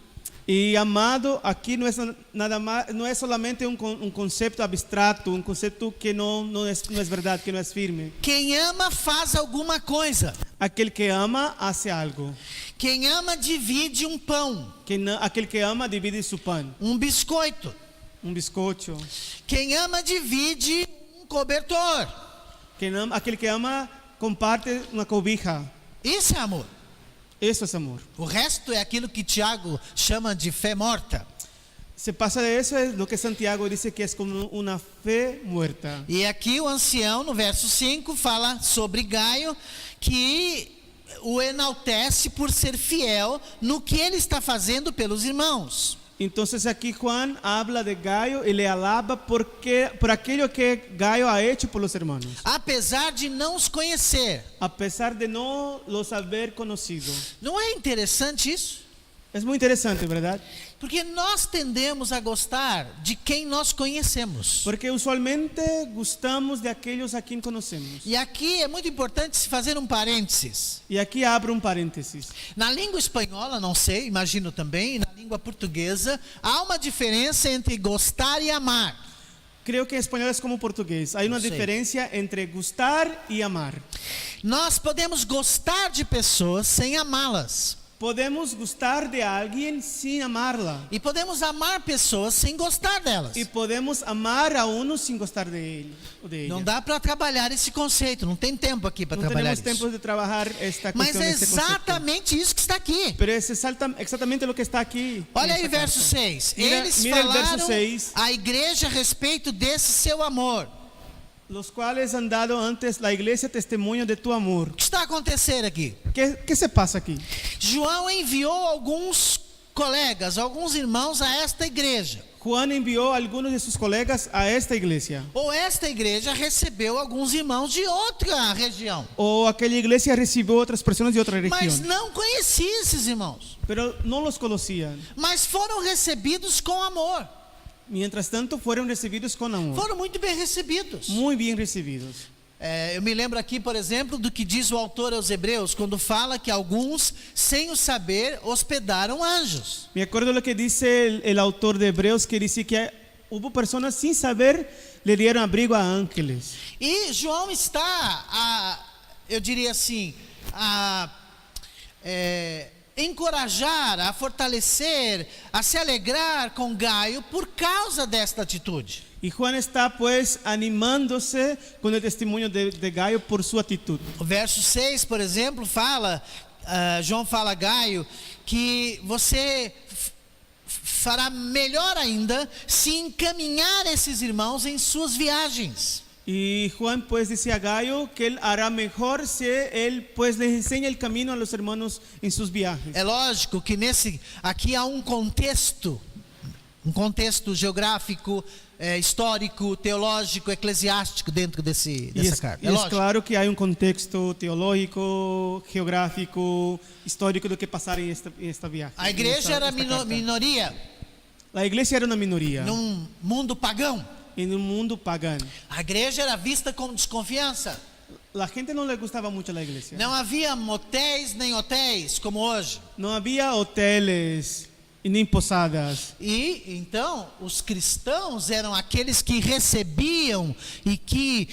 Y amado aquí no es nada más, no es solamente un concepto abstracto, un concepto que no es verdad, que no es firme. Quem ama faz alguma coisa. Aquel que ama hace algo. Quem ama divide um pão, Aquel que ama divide su pan, um biscoito. un bizcocho. Quem ama divide um cobertor. Aquel que ama comparte una cobija. Isso é amor. Eso es amor. O resto é aquilo que Tiago chama de fé morta. Se pasa de eso es lo que Santiago dice que es como una fe muerta. E aqui o ancião, no verso 5, fala sobre Gaio, que o enaltece por ser fiel no que ele está fazendo pelos irmãos. Entonces aquí Juan habla de Gaio y le alaba por aquello que Gaio ha hecho por los hermanos. Apesar de não os conhecer. A pesar de no los haber conocido. Não é interessante isso? Es muy interesante, ¿verdad? Porque nós tendemos a gostar de quem nós conhecemos. Porque usualmente gustamos de aquellos a quien conocemos. E aqui é muito importante se fazer um parênteses. Y aquí abro un paréntesis. Na língua espanhola, não sei, imagino também, e na língua portuguesa, há uma diferença entre gostar e amar. Creo que en español es como portugués. Hay una Sí. diferencia entre gustar y amar. Nós podemos gostar de pessoas sem amá-las. Podemos gustar de alguien sin amarla. E podemos amar pessoas sem gostar delas. Y podemos amar a uno sin gustar de él o de ella. Não dá para trabalhar esse conceito, não tem tempo aqui para No trabalhar tenemos isso. tiempo de trabajar esta Mas cuestión, é este concepto. exatamente isso que está aqui. Pero es exactamente lo que está aquí. Olha en aí, esta verso carta. 6. Mira Eles el verso falaram 6. à igreja a respeito desse seu amor. Los cuales han dado antes la iglesia testimonio de tu amor. O que está acontecendo aqui? ¿Qué se pasa aquí? João enviou alguns colegas, alguns irmãos a esta igreja. Juan envió a algunos de sus colegas a esta iglesia. Ou esta igreja recebeu alguns irmãos de outra região. O aquella iglesia recibió otras personas de otra Mas región. não conhecia esses irmãos. Pero no los conocían. Mas foram recebidos com amor. Mientras tanto fueron recibidos con amor. Foram muito bem recebidos. Muy bien recibidos. Eu me lembro aqui, por exemplo, do que diz o autor aos Hebreus, quando fala que alguns, sem o saber, hospedaram anjos. Me acuerdo lo que dice el autor de Hebreos, que dice que hubo personas sin saber le dieron abrigo a ángeles. E João está, eu diria assim, a encorajar, a fortalecer, a se alegrar com Gaio por causa desta atitude. Y Juan está pues animándose con el testimonio de Gaio por su actitud. O verso 6, por exemplo, fala, João fala a Gaio, que você fará melhor ainda se encaminhar esses irmãos em suas viagens. Y Juan pues dice a Gayo que él hará mejor si él pues les enseña el camino a los hermanos en sus viajes. É lógico que aqui há um contexto geográfico, histórico, teológico, eclesiástico dentro dessa carta. Y es claro que hay un contexto teológico, geográfico, histórico do que pasar en esta viaje. A igreja era minoria La iglesia era una minoría num mundo pagão. en un mundo pagano. A igreja era vista com desconfiança. La gente no le gustaba mucho la iglesia. Não havia motéis nem hotéis como hoje. No había hoteles y ni posadas. E então os cristãos eram aqueles que recebiam e que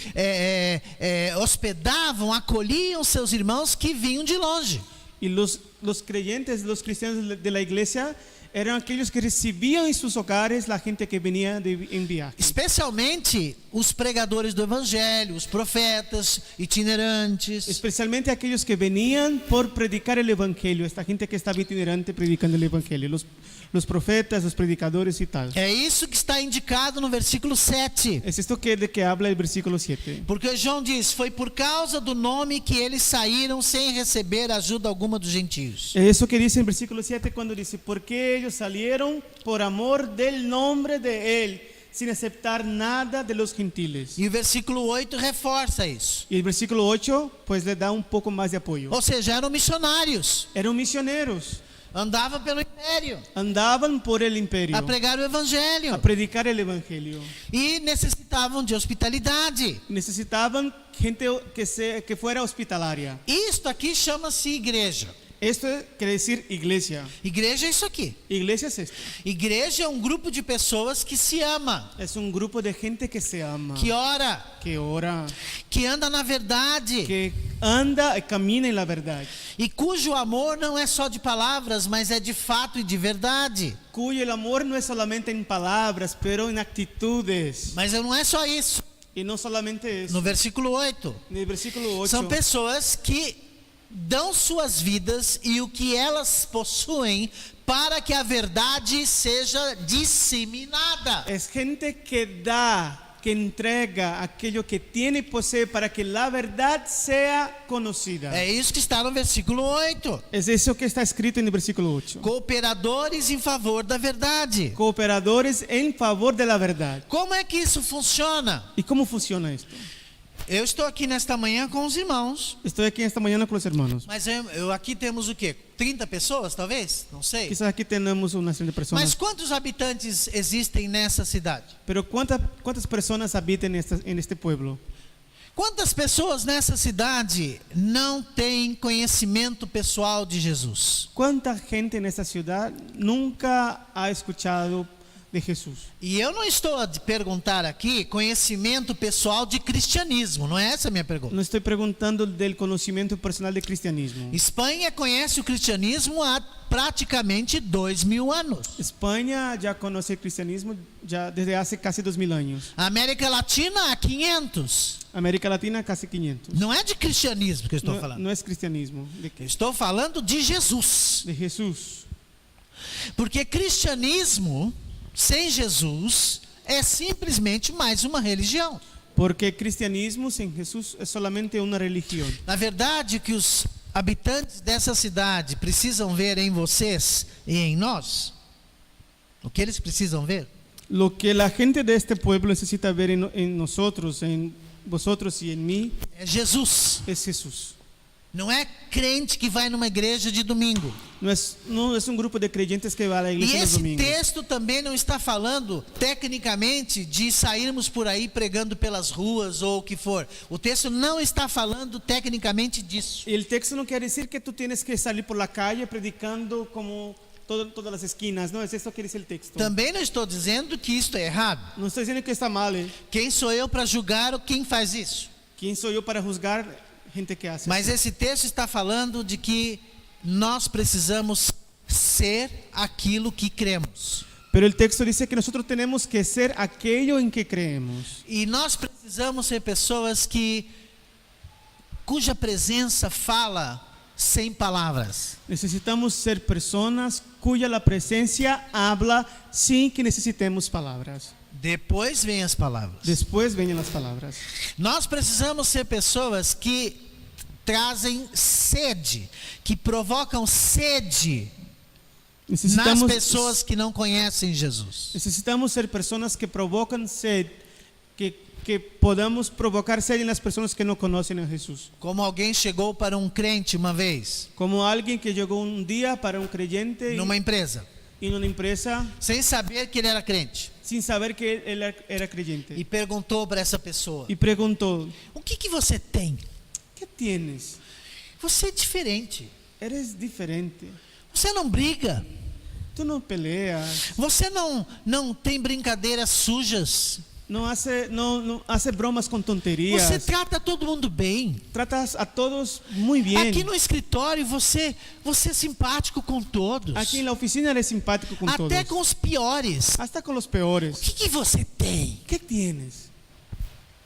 hospedavam, acolhiam seus irmãos que vinham de longe. Y los creyentes, los cristianos de la iglesia eran aquellos que recibían en sus hogares la gente que venía en viaje. Especialmente os pregadores do evangelho, os profetas itinerantes. Especialmente aquellos que venían por predicar el evangelio, esta gente que estaba itinerante predicando el evangelio, los profetas, los predicadores y tal. É isso que está indicado no versículo 7. Es esto de que habla el versículo 7. Porque João diz: foi por causa do nome que eles saíram sem receber ajuda alguma dos gentios. Es eso que dice en versículo 7 cuando dice, porque ellos salieron por amor del nombre de él, sin aceptar nada de los gentiles. E o versículo 8 reforça isso. Y el versículo 8 pues le da un poco más de apoyo. Ou seja, eram missionários. Eran misioneros, Andavam pelo império andaban por el imperio a pregar o evangelho. a predicar el evangelio. E necessitavam de hospitalidade. Necesitaban gente que fuera hospitalaria. Isto aqui chama-se igreja. Esto quiere decir iglesia. Igreja é isso aqui. Iglesia es esto. Igreja é um grupo de pessoas que se ama, Es un grupo de gente que se ama, que ora, que ora, que anda na verdade que anda y camina en la verdad, e cujo amor não é só de palavras, mas é de fato e de verdade. cuyo el amor no es solamente en palabras, pero en actitudes. Mas não é só isso. Y no solamente eso. No versículo 8, En el versículo 8 são pessoas que dão suas vidas e o que elas possuem para que a verdade seja disseminada. es gente que da, que entrega aquello que tiene y posee para que la verdad sea conocida. É isso que está no versículo 8. Es eso que está escrito en el versículo 8. Cooperadores em favor da verdade. Cooperadores en favor de la verdad. Como é que isso funciona? ¿Y cómo funciona esto? Eu estou aqui nesta manhã com os irmãos, Estoy aquí esta mañana con los hermanos. mas aqui temos o quê? 30 pessoas, talvez? Não sei. Quizás aquí tenemos una serie de Mas personas. quantos habitantes existem nessa cidade? Pero ¿cuántas personas habitan en este pueblo? Quantas pessoas nessa cidade não têm conhecimento pessoal de Jesus? ¿Cuánta gente en esta ciudad nunca ha escuchado de Jesús? E eu não estou a perguntar aqui conhecimento pessoal de cristianismo, não é essa a minha pergunta. No estoy preguntando del conocimiento personal del cristianismo. Espanha conhece o cristianismo há praticamente 2000 anos. España ya conoce el cristianismo ya desde hace casi 2000 años. A América Latina há 500. América Latina casi 500. Não é de cristianismo que eu estou No, falando. no es cristianismo. ¿De Eu qué? estou falando de Jesus. De Jesús. Porque cristianismo sem Jesus é simplesmente mais uma religião. Porque el cristianismo sin Jesús es solamente una religión. Na verdade, o que os habitantes dessa cidade precisam ver em vocês e em nós, o que eles precisam ver, Lo que la gente de este pueblo necesita ver en nosotros, en vosotros y en mí, é Jesus. es Jesús. Não é crente que vai numa igreja de domingo. No es un grupo de creyentes que va a la E iglesia los esse domingos. texto também não está falando tecnicamente de sairmos por aí pregando pelas ruas ou o que for. O texto não está falando tecnicamente disso. El texto no quiere decir que tú tienes que salir por la calle predicando como todas las esquinas. No, es esto que dice el texto. Também não estou dizendo que isto é errado. No estoy diciendo que está mal. Quem sou eu para julgar quem faz isso? ¿Quién soy yo para juzgar gente que hace Mas eso? esse texto está falando de que nós precisamos ser aquilo que cremos. Pero el texto dice que nosotros tenemos que ser aquello en que creemos. E nós precisamos ser pessoas cuja presença fala sem palavras. Necesitamos ser personas cuya la presencia habla sin que necesitemos palabras. Depois vem as palavras. Después vienen las palabras. Nós precisamos ser pessoas que trazem sede, que provocam sede nas Necesitamos, pessoas que não conhecem Jesus. necesitamos ser personas que provocan sed, que podamos provocar sed en las personas que no conocen a Jesús. Como alguém chegou para um crente uma vez, Como alguien que llegó un día para un creyente numa empresa, en una empresa sem saber que ele era crente, sin saber que él era creyente. e perguntou para essa pessoa: Y preguntó, o que você tem? ¿qué tienes? Você é diferente. Eres diferente. Você não briga. Tú no peleas, Você não tem brincadeiras sujas. no hace bromas con tonterías. Você trata todo mundo bem. Tratas a todos muy bien. Aqui no escritório você é simpático com todos. Aquí en la oficina eres simpático con todos. Até com os piores. Hasta con los O peores. que você tem? ¿Qué tienes?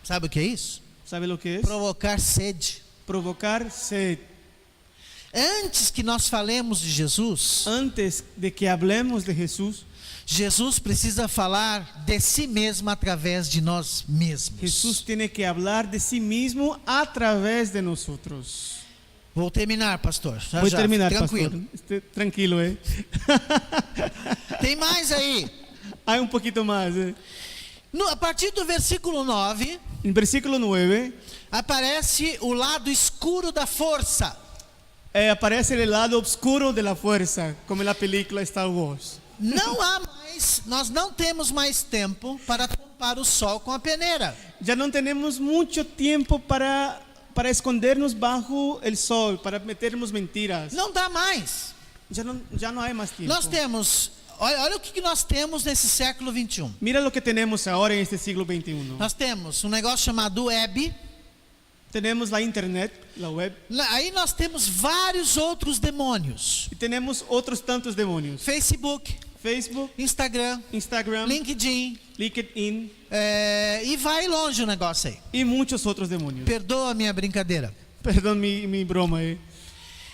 Sabe o que é isso? ¿Sabe lo que es? Provocar sede. Provocar sed. Antes que nós falemos de Jesus, Antes de que hablemos de Jesús, Jesus precisa falar de si mesmo através de nós mesmos. Jesús tiene que hablar de sí mismo a través de nosotros. Vou terminar, pastor. Já, Voy a já, terminar, tranquilo. pastor. Esté tranquilo, Tem mais aí. Hay un poquito más. A partir do versículo 9, En versículo 9 aparece o lado escuro da força. aparece el lado oscuro de la fuerza, como en la película Star Wars. Nós não temos mais tempo para tampar o sol com a peneira. Ya no tenemos mucho tiempo para escondernos bajo el sol, para meternos mentiras. Não dá mais. Ya no hay más tiempo. Nós temos, olha o que nós temos nesse século 21. Mira lo que tenemos ahora en este siglo XXI. Nós temos um negócio chamado web. Tenemos la internet, la web, Aí nós temos vários outros demônios. y tenemos otros tantos demonios. Facebook, Facebook, Instagram, Instagram, LinkedIn, LinkedIn e vai longe o negócio aí. y muchos otros demonios. Perdoa a minha brincadeira. Perdón mi broma.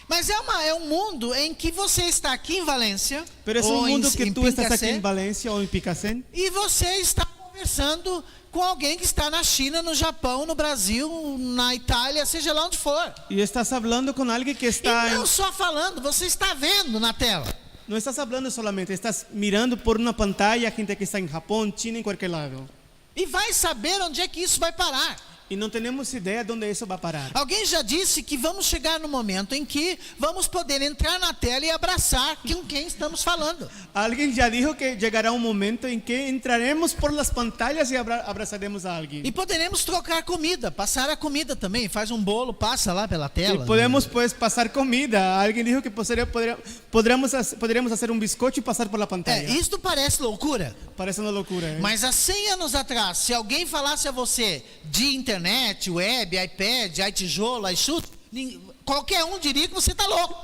Mas é um mundo em que você está aqui em Valência, Pero es ou un mundo que em tú estás aquí Pincacé, en Valencia o en Picasen e você está conversando com alguém que está na China, no Japão, no Brasil, na Itália, seja lá onde for. y estás hablando con alguien que está E não só falando, você está vendo na tela. no estás hablando solamente, estás mirando por una pantalla gente que está en Japón, China, en cualquier lado. E vai saber onde é que isso vai parar. Y no tenemos idea dónde eso va a parar. Alguém já disse que vamos chegar no momento em que vamos poder entrar na tela e abraçar com quem estamos falando. Alguien ya dijo que llegará un momento en que entraremos por las pantallas y abrazaremos a alguien. E poderemos trocar comida, passar a comida também. Faz um bolo, passa lá pela tela. Y podemos pues pasar comida. Alguien dijo que podríamos hacer un bizcocho y pasar por la pantalla. Isto parece loucura. Parece una locura. Mas há 100 anos atrás, se alguém falasse a você de internet, web, iPad, iTijolo, iChute, qualquer um diria que você está louco.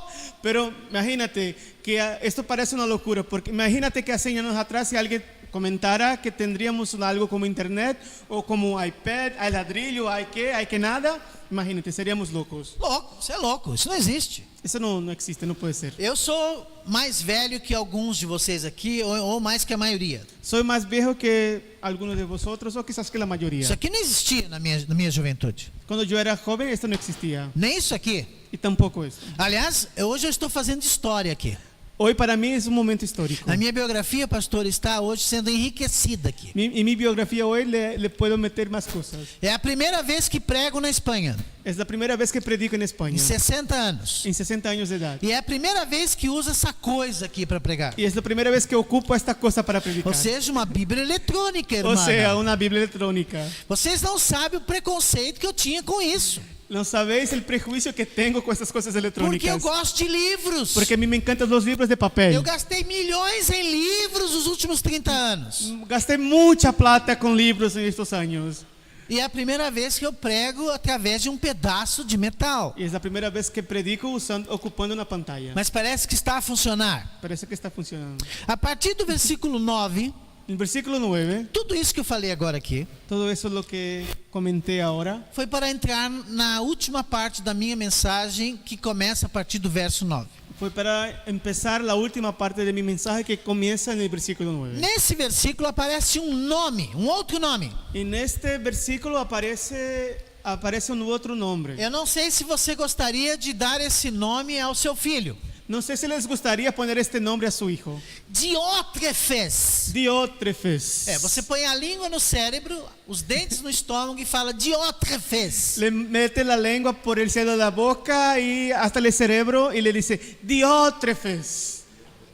Pero imagínate que esto parece una locura, porque imagínate que hace años atrás si alguien comentara que tendríamos algo como internet o como iPad, hay ladrillo, hay que nada, imagínate, seríamos locos. Louco, você é louco, isso não existe. Eso no existe, no puede ser. Eu sou mais velho que alguns de vocês aqui, ou mais que a maioria. Soy más viejo que algunos de vosotros o quizás que la mayoría. Isso aqui não existia na minha juventude. Cuando yo era joven esto no existía Nem isso aqui. y tampoco esto. Aliás, hoje eu estou fazendo história aqui. Hoy para mí es un momento histórico. A minha biografia, pastor, está hoje sendo enriquecida aqui. En mi biografía hoy le puedo meter más cosas. É a primeira vez que prego na Espanha, Es la primera vez que predico en España, em 60 anos. en 60 años de edad. E é a primeira vez que uso essa coisa aqui para pregar. Y es la primera vez que ocupo esta cosa para predicar. Ou seja, uma Bíblia eletrônica, O irmã. sea, una Biblia electrónica. Vocês não sabem o preconceito que eu tinha com isso. No sabéis el prejuicio que tengo con estas cosas Porque electrónicas. eu gosto de livros. Porque a mí me encantan los libros de papel. Eu gastei milhões em livros nos últimos 30 anos. Gasté mucha plata con libros en estos años. E é a primeira vez que eu prego através de um pedaço de metal. Y es la primera vez que predico ocupando una pantalla. Mas parece que está a funcionar. Parece que está funcionando. A partir do versículo 9, En versículo 9, tudo isso que eu falei agora aqui todo eso lo que comenté ahora, foi para entrar na última parte da minha mensagem, que começa a partir do verso 9. Fue para empezar la última parte de mi mensaje que comienza en el versículo 9. Nesse versículo aparece um nome, um outro nome. Y en este versículo aparece un otro nombre. Eu não sei se você gostaria de dar esse nome ao seu filho. No sé si les gustaría poner este nombre a su hijo. Diótrefes. Diótrefes. Você põe a língua no cérebro, os dentes no estômago e fala Diótrefes. Le mete la lengua por el cielo de la boca y hasta el cerebro y le dice Diótrefes.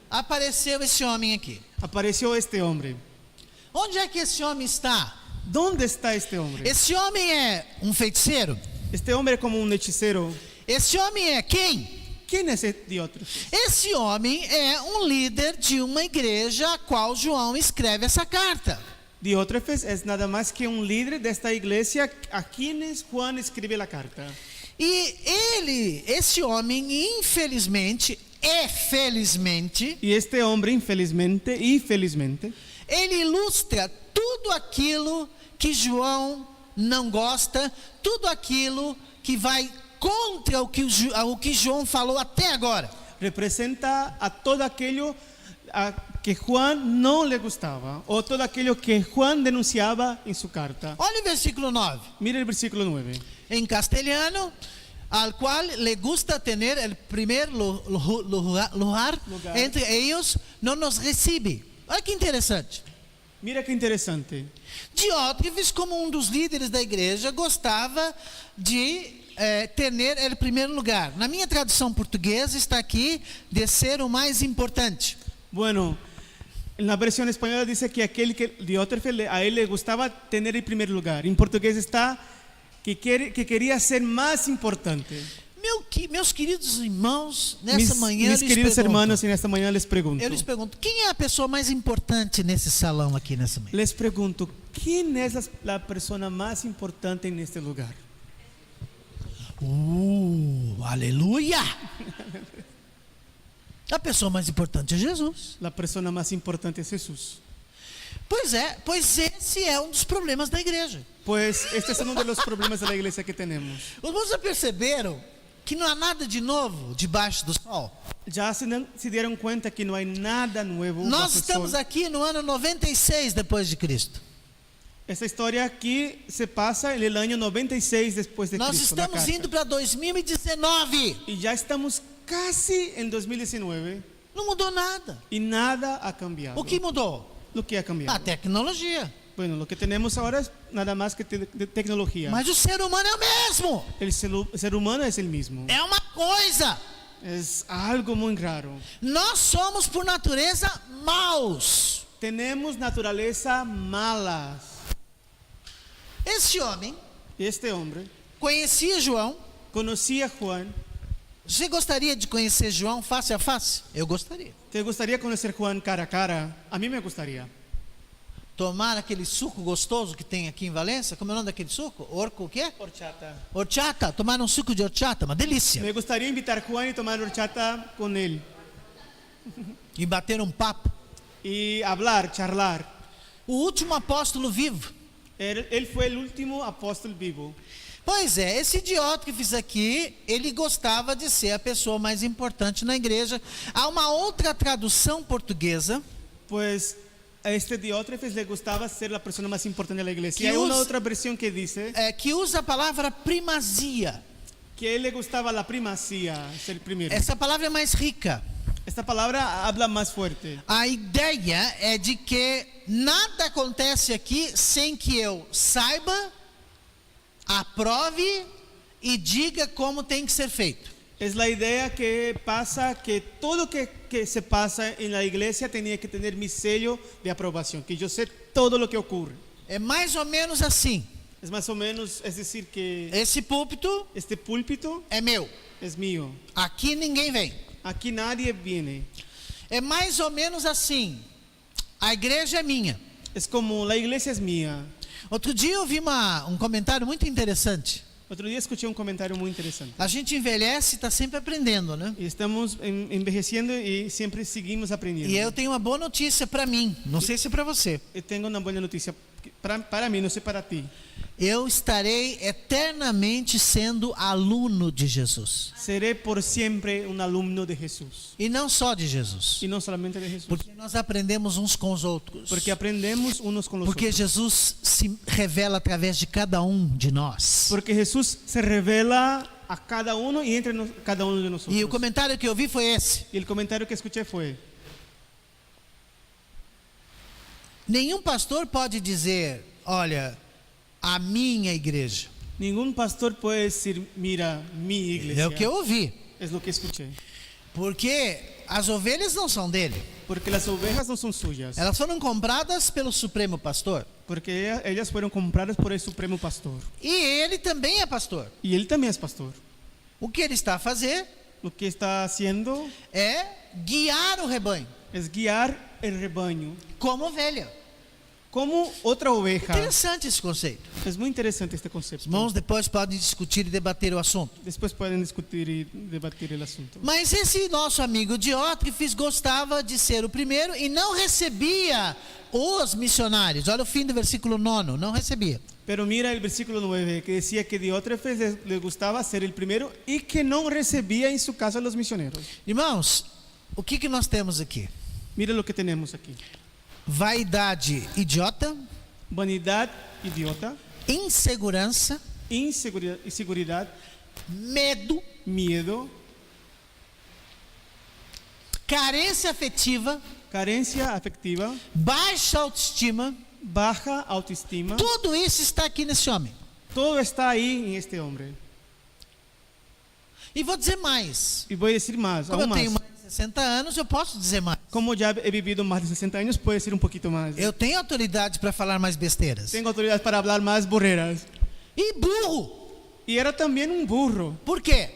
Apareceu esse homem aqui. Apareció este hombre. Onde é que esse homem está? ¿Dónde está este hombre? Esse homem é um feiticeiro? Este hombre es como un hechicero. Esse homem é quem? ¿Quién es Diótrefes? Esse homem é um líder de uma igreja a qual João escreve essa carta. Diótrefes es nada más que un líder de esta iglesia a quienes Juan escribe la carta. E esse homem, infelizmente e felizmente, Y este hombre, infelizmente y felizmente, ele ilustra tudo aquilo que João não gosta, tudo aquilo que vai contra o que João falou até agora. representa a todo aquello a que Juan no le gustaba o todo aquello que Juan denunciaba en su carta. Olha o versículo 9. Mire el versículo 9. Em castelhano, al cual le gusta tener el primer lugar entre ellos, no nos recibe. Olha que interessante. Mira qué interesante. Diótrefes, como um dos líderes da igreja, gostava de ter o primeiro lugar. Na minha tradução portuguesa está aqui de ser o mais importante. Bueno, en la versión española dice que aquel que Diótrefes a él le gustaba tener el primer lugar. En portugués está que quería ser más importante. Meus queridos irmãos, nessa manhã Mis queridos hermanos, en esta mañana les pregunto. eu lhes pergunto, quem é a pessoa mais importante nesse salão aqui nessa manhã? Les pregunto, ¿quién es la persona más importante en este lugar? Aleluia! A pessoa mais importante é Jesus. La persona más importante es Jesús. Pois esse é um dos problemas da igreja. Pues este es uno de los problemas de la iglesia que tenemos. Os irmãos já perceberam que não há nada de novo debaixo do sol? Ya se dieron cuenta que no hay nada nuevo Nós bajo el estamos sol. aqui no ano 96 depois de Cristo. Esta historia aquí se pasa en el año 96 después de Nós Cristo. la estamos carta. indo para 2019. Y ya estamos casi en 2019 Não mudou nada. y nada ha cambiado. O que mudou? Lo que ha cambiado. A tecnologia. Bueno, lo que tenemos ahora es nada más que tecnología. Mas o ser humano é o mesmo. El ser humano es el mismo. É uma coisa. Es algo muy raro. Nós somos por natureza maus. Tenemos naturaleza malas. Esse homem Este hombre conhecia João. conocía a Juan. Você gostaria de conhecer João face a face? Eu gostaria. ¿Te gustaría conocer Juan cara a cara? A mí me gustaría. Tomar aquele suco gostoso que tem aqui em Valência. Como é o nome daquele suco? O quê? Horchata. Horchata. Tomar um suco de horchata, uma delícia. Me gustaría invitar a Juan y tomar horchata con él. E bater um papo. Y hablar, charlar. O último apóstolo vivo. Él fue el último apóstol vivo. Pois é, esse idiota que fiz aqui, ele gostava de ser a pessoa mais importante na igreja. Há uma outra tradução portuguesa Pues a este Diótrefes le gustaba ser la persona más importante de la iglesia. Que Hay una usa- otra versión que dice que usa a palavra primazia. que a él le gustaba la primacía, ser primero. Essa palavra é mais rica. Esta palabra habla más fuerte. A ideia é de que nada acontece aqui sem que eu saiba, aprove e diga como tem que ser feito. Es la idea que pasa que todo que se pasa en la iglesia tenía que tener mi sello de aprobación, que yo sé todo lo que ocurre. É mais ou menos assim. Es más o menos, es decir que Esse púlpito este púlpito é meu. es mío. Aqui ninguém vem. Aquí nadie viene. É mais ou menos assim. A igreja é minha. Es como la iglesia es mía. Outro dia eu vi um comentário muito interessante. Otro día escuché un comentario muy interesante. A gente envelhece e está sempre aprendendo, né? Y estamos envejeciendo y siempre seguimos aprendiendo. E eu tenho uma boa notícia para mim. Não sei se é para você. Tengo una buena noticia para mí, no sé para ti. eu estarei eternamente sendo aluno de Jesus. seré por siempre un alumno de Jesús. E não só de Jesus. Y no solamente de Jesús. Porque nós aprendemos uns com os outros. Porque aprendemos unos con los Porque otros. Jesus se revela através de cada um de nós. Porque Jesús se revela a cada uno y entre cada uno de nosotros. E o comentário que eu vi foi esse. Y el comentario que escuché fue: Nenhum pastor pode dizer, olha, a minha igreja. ningún pastor puede decir, mira, mi iglesia. É o que eu ouvi. Es lo que escuché. Porque as ovelhas não são dele. Porque las ovejas no son suyas. Elas foram compradas pelo Supremo Pastor. Porque ellas fueron compradas por el Supremo Pastor. E ele também é pastor. Y él también es pastor. O que ele está a fazer Lo que está haciendo é guiar o rebanho, es guiar el rebaño como ovelha. como otra oveja. Interessante esse conceito. Es muy interesante este Os concepto. irmãos depois podem discutir e debater o assunto. Después pueden discutir y debatir el asunto. Mas esse nosso amigo Diótrefes gostava de ser o primeiro e não recebia os missionários. Olha o fim do versículo 9, não recebia. Pero mira el versículo 9, que decía que Diótrefes le gustaba ser el primero y que no recibía en su casa a los misioneros. Irmãos, o que nós temos aqui? Mira lo que tenemos aquí. Vaidade idiota, Vanidad idiota, insegurança, inseguridad, medo, miedo, carência afetiva, carencia afectiva, baixa autoestima. baja autoestima. Tudo isso está aqui nesse homem. Todo está ahí en este hombre. E vou dizer mais. Y voy a decir más, Como aún eu tenho más. mais de 60 anos, eu posso dizer mais. Como ya he vivido más de 60 años, puedo decir un poquito más. Eu tenho autoridade para falar mais besteiras. Tengo autoridad para hablar más burreras. E burro. Y era también un burro. Por quê?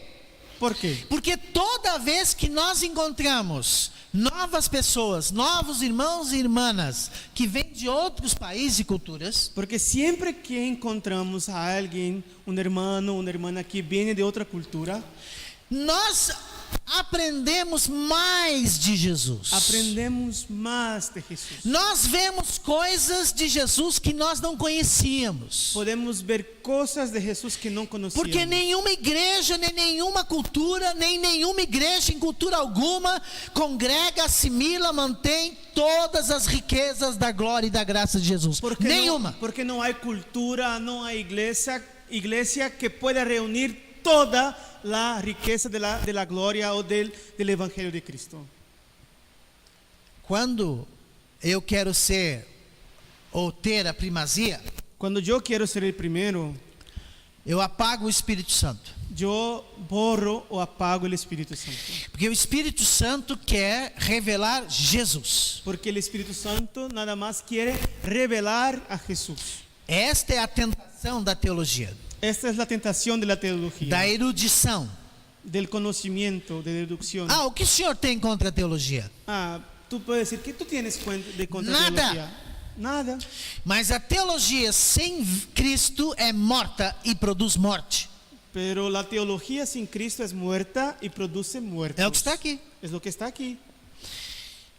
¿Por qué? Porque toda vez que nós encontramos novas pessoas, novos irmãos e irmãs que vêm de outros países e culturas, Porque siempre que encontramos a alguien, un hermano, una hermana que viene de otra cultura, nós aprendemos mais de Jesus. aprendemos más de Jesús. Nós vemos coisas de Jesus que nós não conhecíamos. Podemos ver cosas de Jesús que no conocíamos. Porque nenhuma igreja, nem nenhuma cultura, nem nenhuma igreja em cultura alguma congrega, assimila, mantém todas as riquezas da glória e da graça de Jesus. Nenhuma. Porque no hay cultura, no hay iglesia que pueda reunir toda la riqueza de la gloria o del Evangelio de Cristo. Quando eu quero ser ou ter a primazia, Cuando yo quiero ser el primero, eu apago o Espírito Santo. yo borro o apago el Espíritu Santo. Porque o Espírito Santo quer revelar Jesus. Porque el Espíritu Santo nada más quiere revelar a Jesús. Esta é a tentação da teologia, Esta es la tentación de la teología, da erudição. del conocimiento, de deducción. Ah, o que o senhor tem contra a teologia? Tú puedes decir, ¿qué tú tienes de contra Nada. teología? Nada. Mas a teologia sem Cristo é morta e produz morte. Pero la teología sin Cristo es muerta y produce muertos. É o que está aqui. Es lo que está aquí.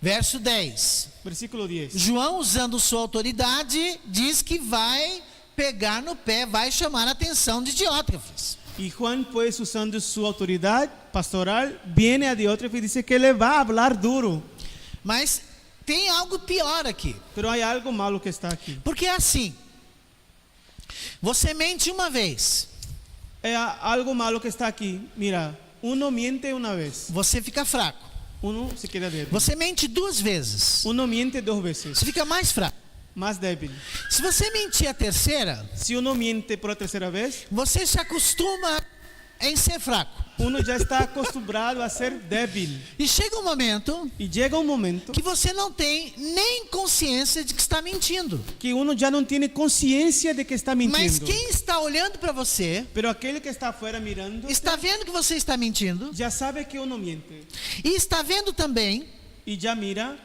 Verso 10. Versículo 10. João, usando sua autoridade, diz que vai pegar no pé, vai chamar a atenção de Diótrefes. Y Juan, pues, usando su autoridad pastoral, viene a Diótrefes y dice que le va a hablar duro. Mas tem algo pior aqui. Pero hay algo malo que está aquí. Porque é assim. Você mente uma vez, Algo malo que está aquí. Mira, uno miente una vez, você fica fraco. uno se queda débil. Você mente 2 vezes, Uno miente 2 veces, você fica mais fraco. más débil. Se você mentir a terceira, Si uno miente por la tercera vez, você se acostuma em ser fraco. uno ya está acostumbrado a ser débil. E chega um momento Y llega un momento que você não tem nem consciência de que está mentindo. que uno ya no tiene conciencia de que está Mas mintiendo. quem está olhando para você, Pero aquel que está afuera mirando está vendo que você está mentindo ya sabe que uno miente. e está vendo também Y ya mira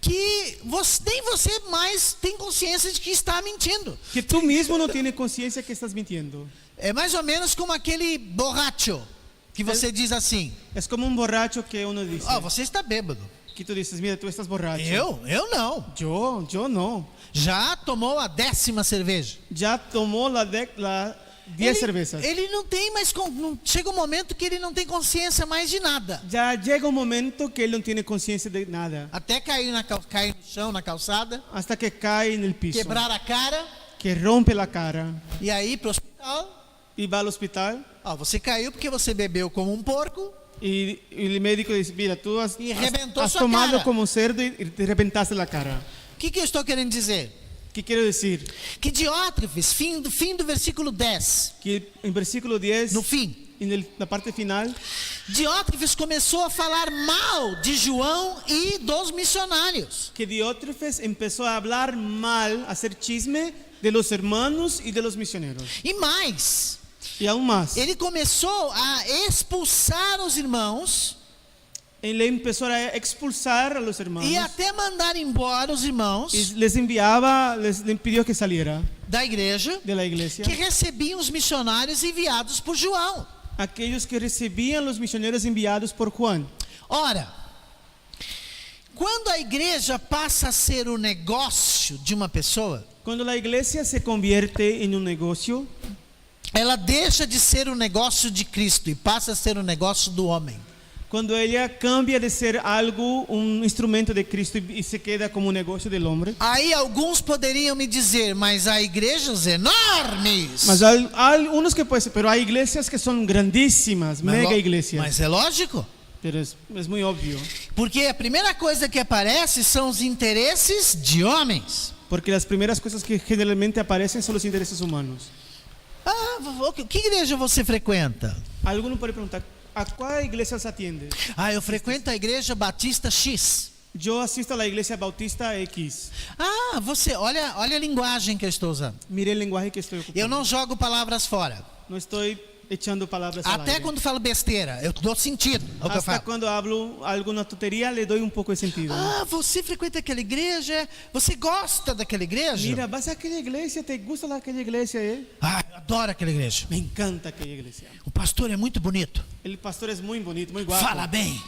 que nem você mais tem consciência de que está mentindo. que tú mismo no tienes conciencia que estás mintiendo. É mais ou menos como aquele borracho que você diz assim: Es como un borracho que uno dice, você está bêbado. Que tú dices, mira, tú estás borracho. Eu não. Yo no. Já tomou a 10ª cerveja. Ya tomó la 10 cervezas. Ele não tem mais. Chega um momento que ele não tem consciência mais de nada. Ya llega un momento que él no tiene conciencia de nada. Até cair no chão, na calçada, Hasta que cae en el piso. quebrar a cara Que rompe la cara. e aí pro hospital. Y va al hospital. Ó, você caiu porque você bebeu como um porco. Y el médico dice, mira, tú has Reventou sua tomado cara. como un cerdo y te reventaste la cara. O que eu estou querendo dizer? ¿Qué quiero decir? Que Diótrefes, fim do versículo 10, Que en versículo 10, no fim, en la parte final, Diótrefes começou a falar mal de João e dos missionários. que Diótrefes empezó a hablar mal, a hacer chisme de los hermanos y de los misioneros. E mais, Y aún más, ele começou a expulsar os irmãos él empezó a expulsar a los hermanos e até mandar embora os irmãos y les enviaba, les pidió que saliera da igreja de la iglesia. que recebiam os missionários enviados por João. Aquellos que recibían los misioneros enviados por Juan. Ora, quando a igreja passa a ser o negócio de uma pessoa, Cuando la iglesia se convierte en un negocio, ela deixa de ser o negócio de Cristo e passa a ser o negócio do homem. cuando ella cambia de ser algo, un instrumento de Cristo y se queda como un negocio del hombre. Aí alguns poderiam me dizer, mas há igrejas enormes. Mas hay unos que pueden ser, pero hay iglesias que son grandísimas, mega iglesias. Mas é lógico, Pero es muy obvio, porque a primeira coisa que aparece são os interesses de homens. porque las primeras cosas que generalmente aparecen son los intereses humanos. Ah, que igreja você frequenta? Alguno puede preguntar, ¿a cuál iglesia se atiende? Ah, eu frequento a igreja Batista X. Yo asisto a la iglesia Bautista X. Ah, você, olha a linguagem que eu estou usando. Mire el lenguaje que estoy ocupando. Eu não jogo palavras fora. No estoy echando palabras al Até aire. quando falo besteira, eu dou sentido ao que eu Hasta falo. cuando hablo alguna tontería le doy un poco de sentido. Ah, você frequenta aquela igreja? Você gosta daquela igreja? Mira, vas a aquella iglesia, ¿te gusta aquella iglesia? Ah, eu adoro aquela igreja. Me encanta aquella iglesia. O pastor é muito bonito. El pastor es muy bonito, muy guapo. Fala bem.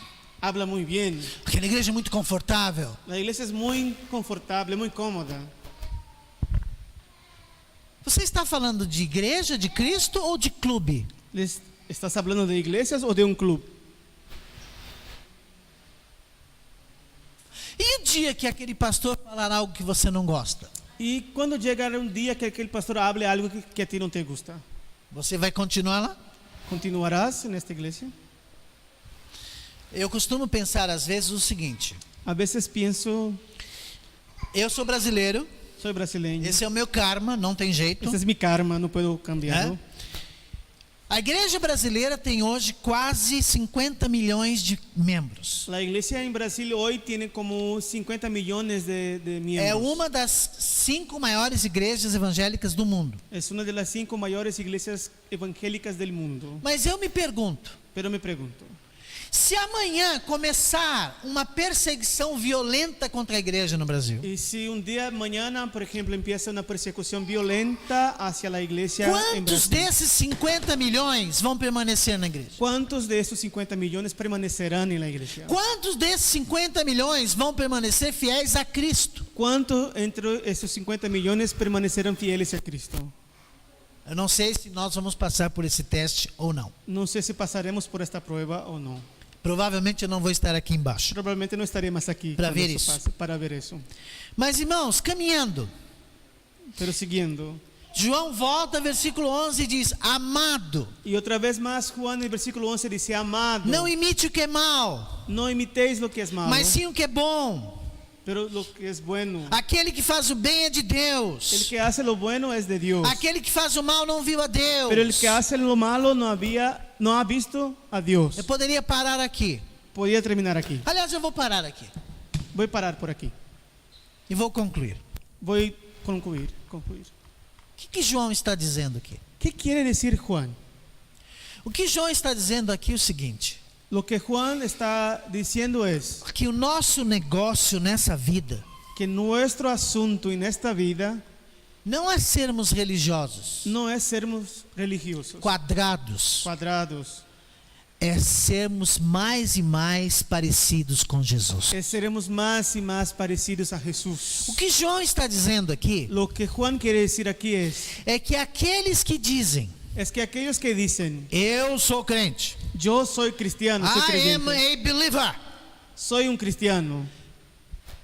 Habla muy bien. Aquela igreja é muito confortável. La iglesia es muy confortable, muy cómoda. Você está falando de igreja, de Cristo ou de clube? ¿Estás hablando de iglesias o de un club? E o dia que aquele pastor falar algo que você não gosta? Y cuando llegará un día que el pastor hable algo que a ti no te gusta, Você vai continuar lá? ¿continuarás en esta iglesia? Eu costumo pensar às vezes o seguinte: A veces pienso, eu sou brasileiro, soy brasileño, esse é o meu karma, não tem jeito. este es mi karma, no puedo cambiarlo. A igreja brasileira tem hoje quase 50 milhões de membros. La iglesia en Brasil hoy tiene como 50 millones de miembros. É uma das 5 maiores igrejas evangélicas do mundo. Es una de las 5 mayores iglesias evangélicas del mundo. Mas eu me pergunto, Pero me pregunto, se amanhã começar uma perseguição violenta contra a igreja no Brasil, y si un día mañana, por ejemplo, empieza una persecución violenta hacia la iglesia en quantos Brasil, desses 50 milhões vão permanecer na igreja? ¿cuántos de estos 50 millones permanecerán en la iglesia? Quantos desses 50 milhões vão permanecer fiéis a Cristo? ¿Cuántos entre estos 50 millones permanecerán fieles a Cristo? Eu não sei se nós vamos passar por esse teste ou não. No sé si pasaremos por esta prueba o no. Provavelmente eu não vou estar aqui embaixo. Probablemente no estaré más aquí Para cuando ver eso eso. pase, para ver eso. Mas irmãos, caminhando, Pero siguiendo, João volta, versículo 11 e diz: amado, y otra vez más Juan en el versículo 11 dice, amado, não imite o que é mal, no imitéis lo que es malo, mas sim o que é bom. pero lo que es bueno. Aquele que faz o bem é de El Deus. que hace lo bueno es de Dios, Aquele que faz o mal não viu a Deus. pero el que hace lo malo no ha visto a Dios. Eu poderia parar aqui. Podría terminar aquí. Aliás, eu vou parar aqui Voy a parar por aquí. e vou concluir. Voy a concluir. O que João está dizendo aqui? ¿Qué quiere decir Juan? O que João está dizendo aqui é o seguinte: Lo que Juan está diciendo es que o nosso negócio nessa vida que nuestro asunto en esta vida não é sermos religiosos, no es sermos religiosos, quadrados, cuadrados. é sermos mais e mais parecidos com Jesus. Seremos más y más parecidos a Jesús. O que João está dizendo aqui Lo que Juan quiere decir aquí é que aqueles que dizem, es que aquellos que dicen, eu sou crente, yo soy cristiano, soy I am creyente, a believer, soy un cristiano,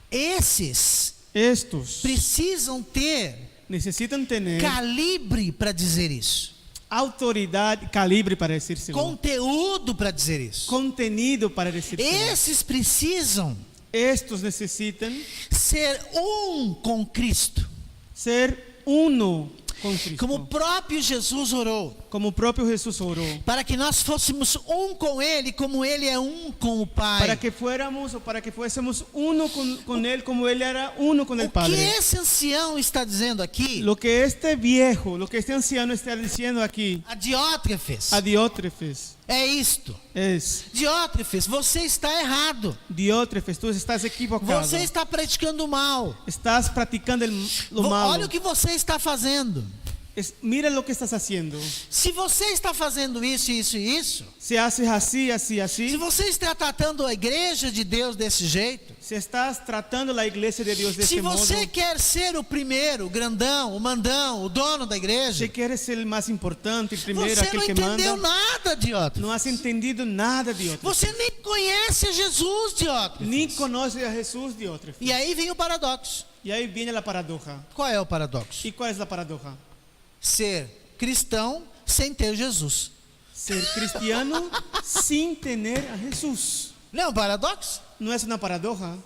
esses estos precisam ter necesitan tener calibre para dizer isso, autoridad, calibre para decírselo, conteúdo para dizer isso. contenido para decírselo. Esses precisam Estos necesitan ser com Cristo, ser uno con Cristo, como o próprio Jesus orou, como o próprio Jesús oró, para que nós fôssemos com Ele, como Ele é com o Pai. para que fuéramos o para que fuésemos uno con Él, como Él era uno con el O que Padre. esse ancião está dizendo aqui, Lo que este viejo, lo que este anciano está diciendo aquí a Diótrefes, a Diótrefes é isto. es: Diótrefes, você está errado. Diótrefes, tú estás equivocado. Você está praticando o mal. Estás practicando lo malo. Olha o que você está fazendo. Mira lo que estás haciendo. Se você está fazendo isso, isso e isso, Si haces así, así, se así, você está tratando a igreja de Deus desse jeito, si estás tratando la iglesia de Dios de se este modo, você quer ser o primeiro, o grandão, o mandão, o dono da igreja, si quieres ser el más importante, el primero, você aquel não que entendeu manda, nada, Diótrefes. no has entendido nada, Diótrefes. Você nem conhece a Jesus, Diótrefes. Ni conoces a Jesús, Diótrefes. E aí vem o paradoxo. Y ahí viene la paradoja. Qual é o paradoxo? ¿Y cuál es la paradoja? Ser cristão sem ter Jesus. Ser cristiano sin tener a Jesús. Não é um paradoxo? ¿No es una paradoja?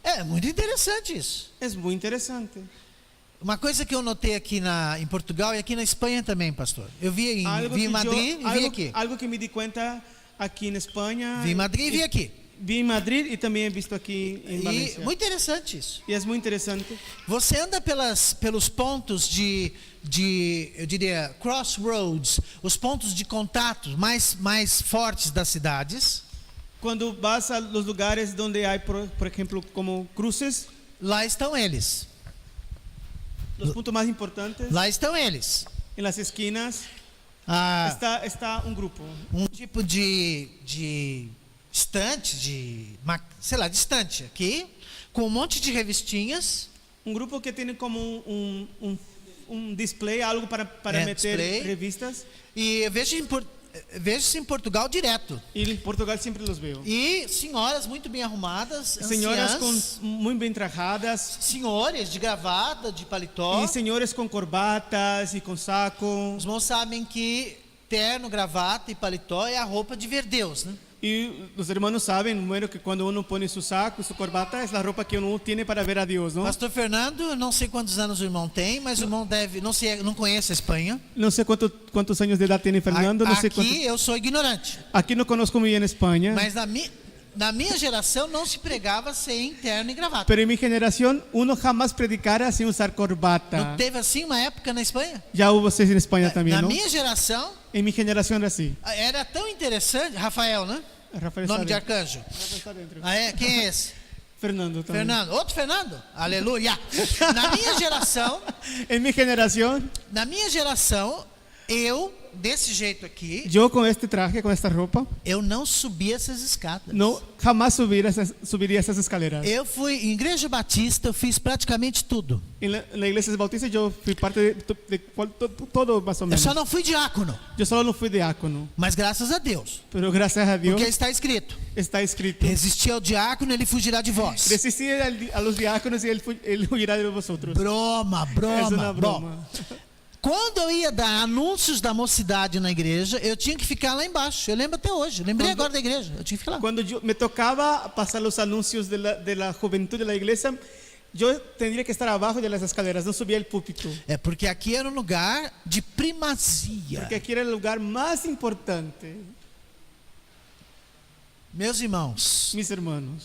É muito interessante isso. Es muy interesante. Uma coisa que eu notei aqui em Portugal e aqui na Espanha também, pastor. Eu vi em Madrid e vi aqui. Algo que me di cuenta aquí en España. Vi em Madrid e vi aqui. Vi en Madrid y también he visto aquí en E Valencia. muito interessante isso. Y es muy interesante. Você anda pelos pontos eu diria, crossroads, os pontos de contato mais fortes das cidades. Cuando vas a los lugares donde hay, por ejemplo, como cruces, Lá estão eles. los puntos más importantes, Lá estão eles. en las esquinas, Ah, está un grupo. um tipo de estante, de estante aqui, com um monte de revistinhas. Un grupo que tiene como un display, algo para meter display. revistas. E eu vejo isso em Portugal direto. Y en Portugal siempre los veo. E senhoras muito bem arrumadas, Señoras anciãs, muy bien trajadas. senhores de gravata, de paletó. Y señores con corbatas y con saco. Os irmãos sabem que terno, gravata e paletó é a roupa de ver Deus, né? Y los hermanos saben, bueno, que cuando uno pone su saco, su corbata, es la ropa que uno tiene para ver a Dios, ¿no? Pastor Fernando, eu não sei quantos anos o irmão tem, mas o irmão não conhece a Espanha. No sé cuántos años de edad tiene Fernando, no sé Aqui cuánto. eu sou ignorante, Aquí no conozco muy bien España, mas na minha geração não se pregava sem terno e gravata. pero en mi generación uno jamás predicara sin usar Não corbata. teve assim uma época na Espanha? Ya hubo seis en España también, Na ¿no? minha geração En mi generación era así. era tão interessante, Rafael, né? Rafael Nome de está arcanjo. Rafael está dentro. Ah, é? Quem é esse? Fernando también. Fernando. Outro Fernando? Aleluia. Na minha geração, eu, desse jeito aqui, Yo con este traje, con esta ropa, eu não subia essas escadas. no jamás subiría esas escaleras. Eu fui em igreja batista, eu fiz praticamente tudo. En la iglesia bautista yo fui parte de todo más o Eu menos. só não fui diácono, Yo solo no fui diácono, mas graças a Deus, pero gracias a Dios porque está escrito: está escrito. resistir ao diácono, ele fugirá de vós. Resistir a los diáconos y él huirá de vosotros. Broma, Es una broma, broma. Quando eu ia dar anúncios da mocidade na igreja, eu tinha que ficar lá embaixo. Eu lembro até hoje. Lembrei agora da igreja. Eu tinha que ficar lá. Cuando me tocaba pasar los anuncios de la juventud de la iglesia, yo tendría que estar abajo de las escaleras, no subía el púlpito. É porque aqui era um lugar de primazia. Porque aquí era el lugar más importante. Meus irmãos, Mis hermanos,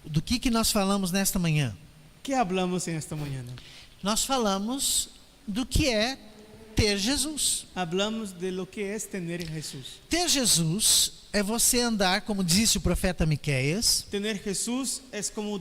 do que nós falamos nesta manhã? ¿qué hablamos en esta mañana? Nós falamos do que é ter Jesus. Hablamos de lo que es tener a Jesús. Ter Jesus é você andar, como disse o profeta Miqueias, Tener Jesús es como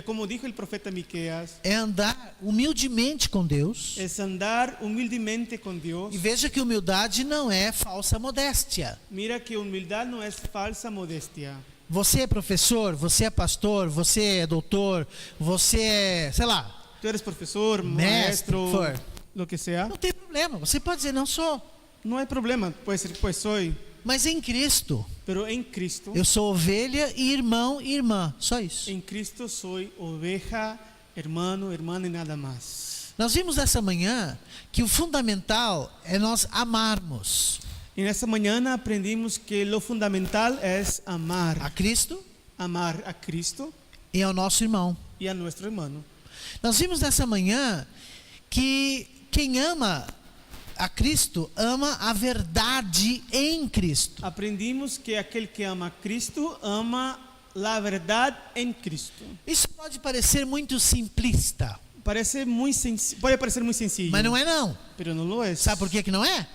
como dijo el profeta Miqueas, é andar humildemente com Deus. es andar humildemente con Dios. E veja que humildade não é falsa modéstia. Mira que humildad no es falsa modestia. Você é professor, você é pastor, você é doutor, você é, sei lá, Tú eres profesor, Mestre, maestro, for. lo que sea. não tem problema. Você pode dizer, não sou. No hay problema, puede ser, pues soy. Mas em Cristo, Pero en Cristo, eu sou ovelha e irmão e irmã. Só isso. en Cristo soy oveja, hermano, hermana y nada más. Nós vimos essa manhã que o fundamental é nós amarmos Y en esta mañana aprendimos que lo fundamental es a amar Cristo a Cristo e ao nosso irmão. y a nuestro hermano. Nós vimos nessa manhã que quem ama a Cristo ama a verdade em Cristo. Aprendimos que aquel que ama a Cristo ama la verdad en Cristo. Isso pode parecer muito simplista, Puede parecer muy sencillo, mas não é não. pero no lo es. Sabe por que não é?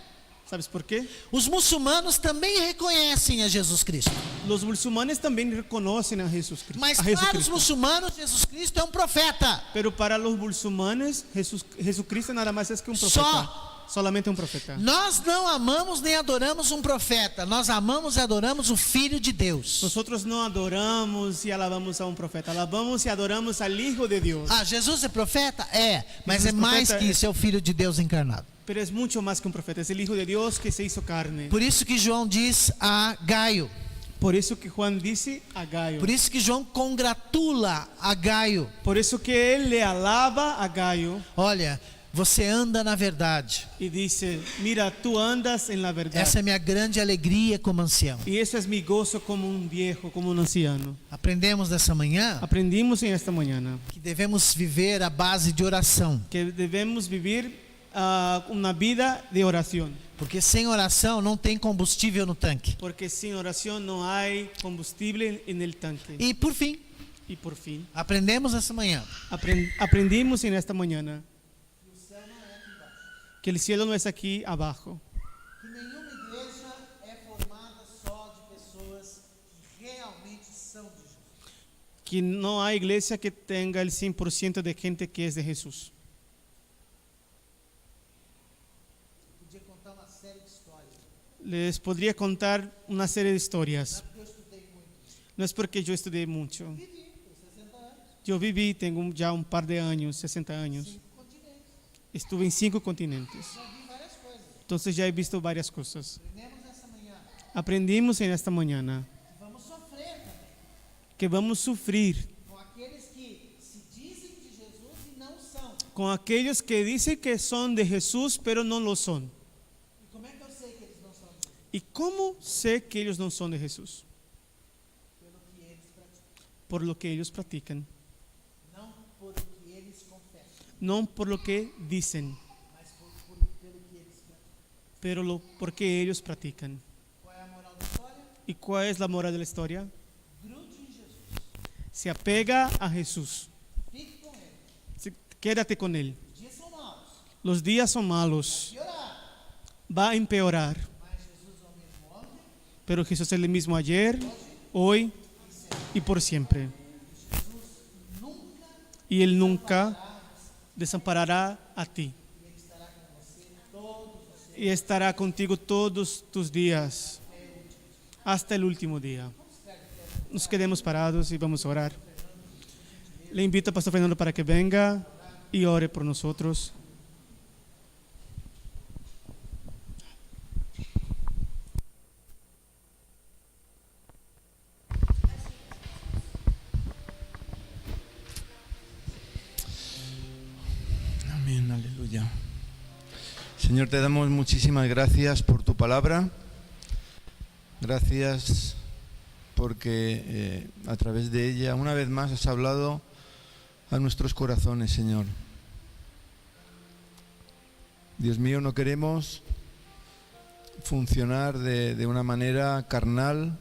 ¿Sabes por qué? Os muçulmanos também reconhecem a Jesus Cristo. Los musulmanes también reconocen a Jesucristo. Mas a para os Jesucristo. muçulmanos, Jesus Cristo é um profeta. Pero para los musulmanes, Jesucristo nada más es que un profeta. Só. Solamente un profeta. Nós não amamos nem adoramos um profeta. Nós amamos e adoramos o Filho de Deus. Nosotros no adoramos y alabamos a un profeta. Alabamos y adoramos al Hijo de Dios. Ah, Jesus é profeta? É, mas Jesus é mais profeta que é- isso, é o Filho de Deus encarnado. Pero es mucho más que un profeta. Es el Hijo de Dios que se hizo carne. Por isso que João diz a Gaio. Por eso que Juan dice a Gaio. Por isso que João congratula a Gaio. Por eso que él le alaba a Gaio Olha, você anda na verdade. y dice, mira, tú andas en la verdad. Essa é minha grande alegria como ancião. Y eso es mi gozo como un viejo, como un anciano. Aprendemos nessa manhã Aprendimos en esta mañana que devemos viver a base de oração. que debemos vivir una vida de oración. Porque sem oração não tem combustível no tanque. Porque sin oración no hay combustible en el tanque. E por fim, Y por fin, aprendemos essa manhã aprendimos en esta mañana que el cielo no es aquí abajo. que nenhuma igreja é formada só de pessoas que realmente são de Jesus. Que no hay iglesia que tenga el 100% de gente que es de Jesús. Podia contar uma série de histórias. Les podría contar una serie de historias. Eu estudei muito. No es porque yo estudié mucho. Vivi por 60 anos, Yo viví, tengo ya un par de años, 60 años. 5 continentes. Estuve en 5 continentes. Já vi várias coisas. Entonces ya he visto varias cosas. Aprendemos nessa manhã Aprendimos en esta mañana que vamos sofrer também que vamos a sufrir com aqueles que se dizem de Jesus e não são. con aquellos que dicen que son de Jesús, pero no lo son. E como é que eu sei que eles não são de Jesus? ¿Y cómo sé que ellos no son de Jesús? Pelo que eles praticam, Por lo que ellos practican, não por o que eles confessam, no por lo que dicen, mas pelo que eles praticam. pero porque ellos practican. Qual é a moral da história? ¿Y cuál es la moral de la historia? Grude em Jesus. Se apega a Jesús. Fique com ele. Quédate con Él. Os dias são maus. Los días son malos. Piorar. Va a empeorar. Mas Jesus é o mesmo ontem, Pero Jesús es el mismo ayer, hoy y por siempre. nunca, Y Él nunca desamparará a ti. ele estará com você todos os Y estará contigo todos tus días, hasta el último día. Nos quedemos parados y vamos a orar. Le invito a Pastor Fernando para que venga y ore por nosotros. Amén, aleluya. Señor, te damos muchísimas gracias por tu palabra. Gracias porque a través de ella, una vez más, has hablado a nuestros corazones, Señor. Dios mío, no queremos funcionar de una manera carnal.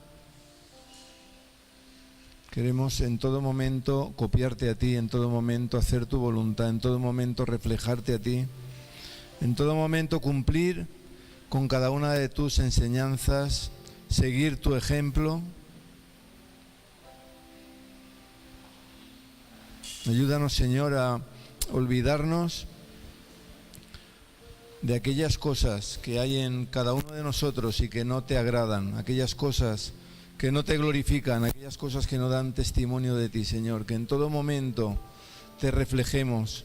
Queremos en todo momento copiarte a ti, en todo momento hacer tu voluntad, en todo momento reflejarte a ti, en todo momento cumplir con cada una de tus enseñanzas seguir tu ejemplo. Ayúdanos, Señor, a olvidarnos de aquellas cosas que hay en cada uno de nosotros y que no te agradan, aquellas cosas que no te glorifican, aquellas cosas que no dan testimonio de ti, Señor. Que en todo momento te reflejemos,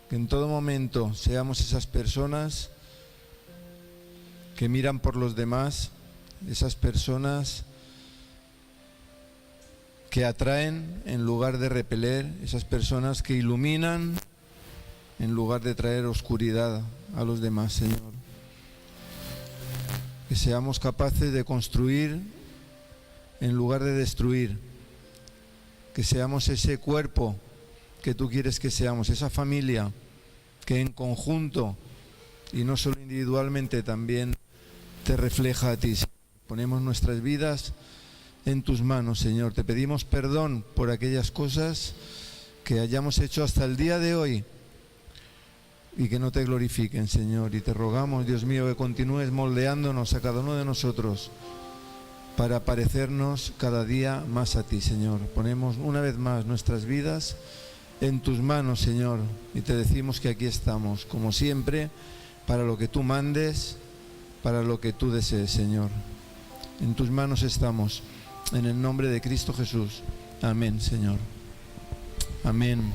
que en todo momento seamos esas personas que miran por los demás, esas personas que atraen en lugar de repeler, esas personas que iluminan en lugar de traer oscuridad a los demás, Señor. Que seamos capaces de construir en lugar de destruir, que seamos ese cuerpo que tú quieres que seamos, esa familia que en conjunto y no solo individualmente también te refleja a ti. Ponemos nuestras vidas en tus manos, Señor. Te pedimos perdón por aquellas cosas que hayamos hecho hasta el día de hoy y que no te glorifiquen, Señor. Y te rogamos, Dios mío, que continúes moldeándonos a cada uno de nosotros para parecernos cada día más a ti, Señor. Ponemos una vez más nuestras vidas en tus manos, Señor, y te decimos que aquí estamos, como siempre, para lo que tú mandes, para lo que tú desees, Señor. En tus manos estamos. En el nombre de Cristo Jesús. Amén, Señor. Amén.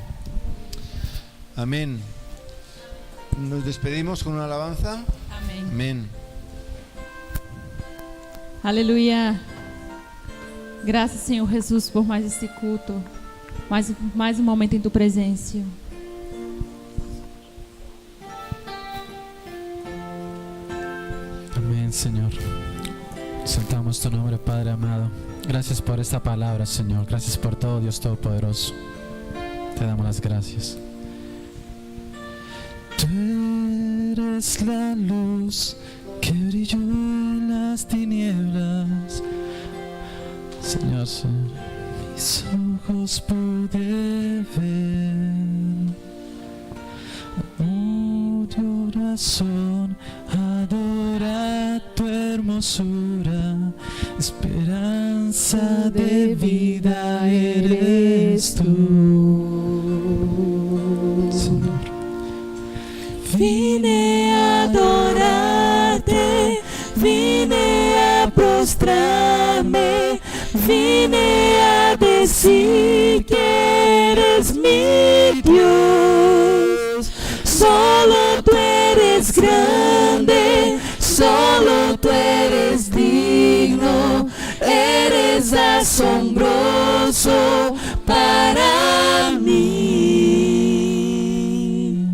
Amén. Nos despedimos con una alabanza. Amém. Amén. Aleluia. Graças, Senhor Jesus, por mais esse culto. Mais um momento em tua presença. Amén, Señor. Exaltamos tu nombre, Padre amado. Gracias por esta palabra, Señor. Gracias por todo, Dios Todopoderoso. Te damos las gracias. Tú eres la luz que brilló en las tinieblas, Señor. Mis ojos pude ver. De oración adora tu hermosura, esperanza de vida eres tú, Señor. Vine a adorarte, vine a prostrarme, vine a decir que eres mi Dios. Solo tú eres grande, solo tú eres digno, eres asombroso para mí.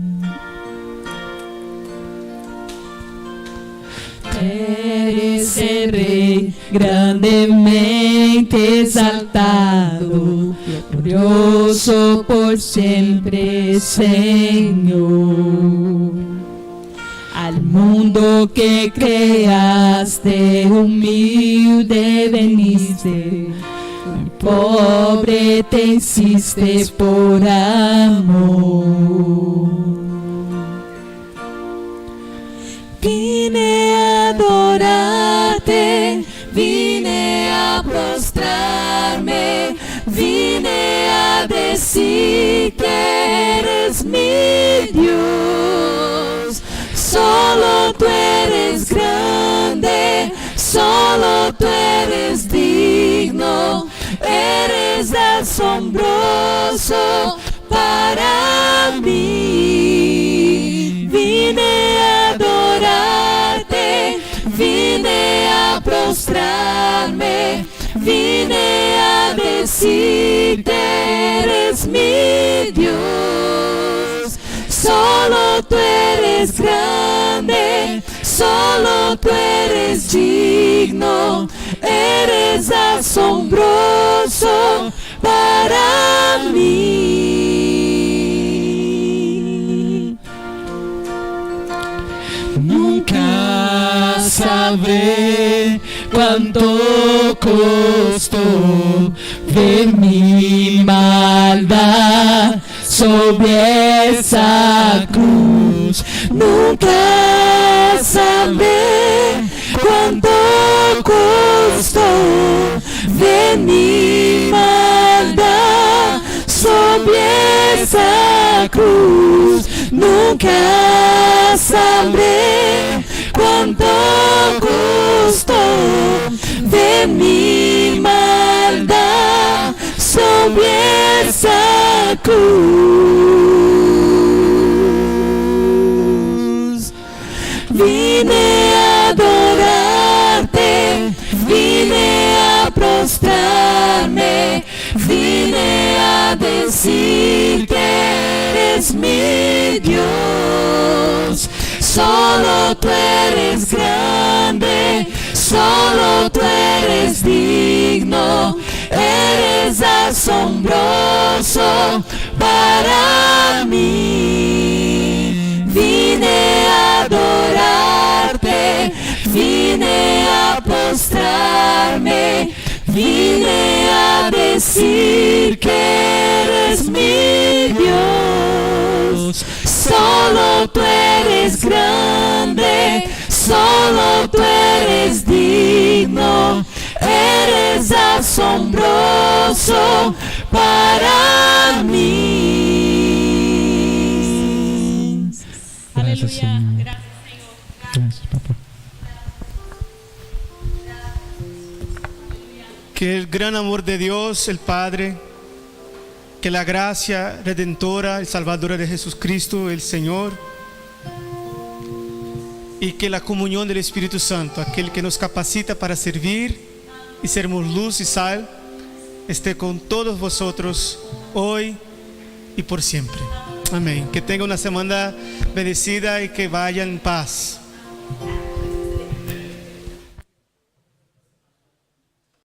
Eres el Rey grandemente exaltado, glorioso por siempre, Señor. Al mundo que creaste, humilde veniste, pobre te hiciste por amor. Vine a adorarte, vine a prostrarme, vine a decir que eres mi Dios. Solo tú eres grande, solo tú eres digno, eres asombroso para mí. Vine a adorarte, vine a prostrarme, vine a decirte eres mi Dios. Solo tú eres grande, solo tú eres digno, eres asombroso para mí. Nunca sabré cuánto costó ver mi maldad sobre esa cruz. Nunca sabré Quanto custou ver mi maldad sobre esa cruz. Nunca sabré cuánto costó ver mi maldad sobre esa cruz. Vine a adorarte, vine a prostrarme, vine a decir que eres mi Dios. Solo tú eres grande, solo tú eres digno, eres asombroso para mí. Vine a adorarte, vine a postrarme, vine a decir que eres mi Dios. Solo tú eres grande, solo tú eres digno, eres asombroso para mí. Gracias, Aleluya. Señor. Gracias, Señor. Gracias, papá. Que el gran amor de Dios, el Padre, que la gracia redentora y salvadora de Jesucristo, el Señor, y que la comunión del Espíritu Santo, aquel que nos capacita para servir y sermos luz y sal, esté con todos vosotros hoy y por siempre. Amén. Que tenga una semana bendecida y que vaya en paz.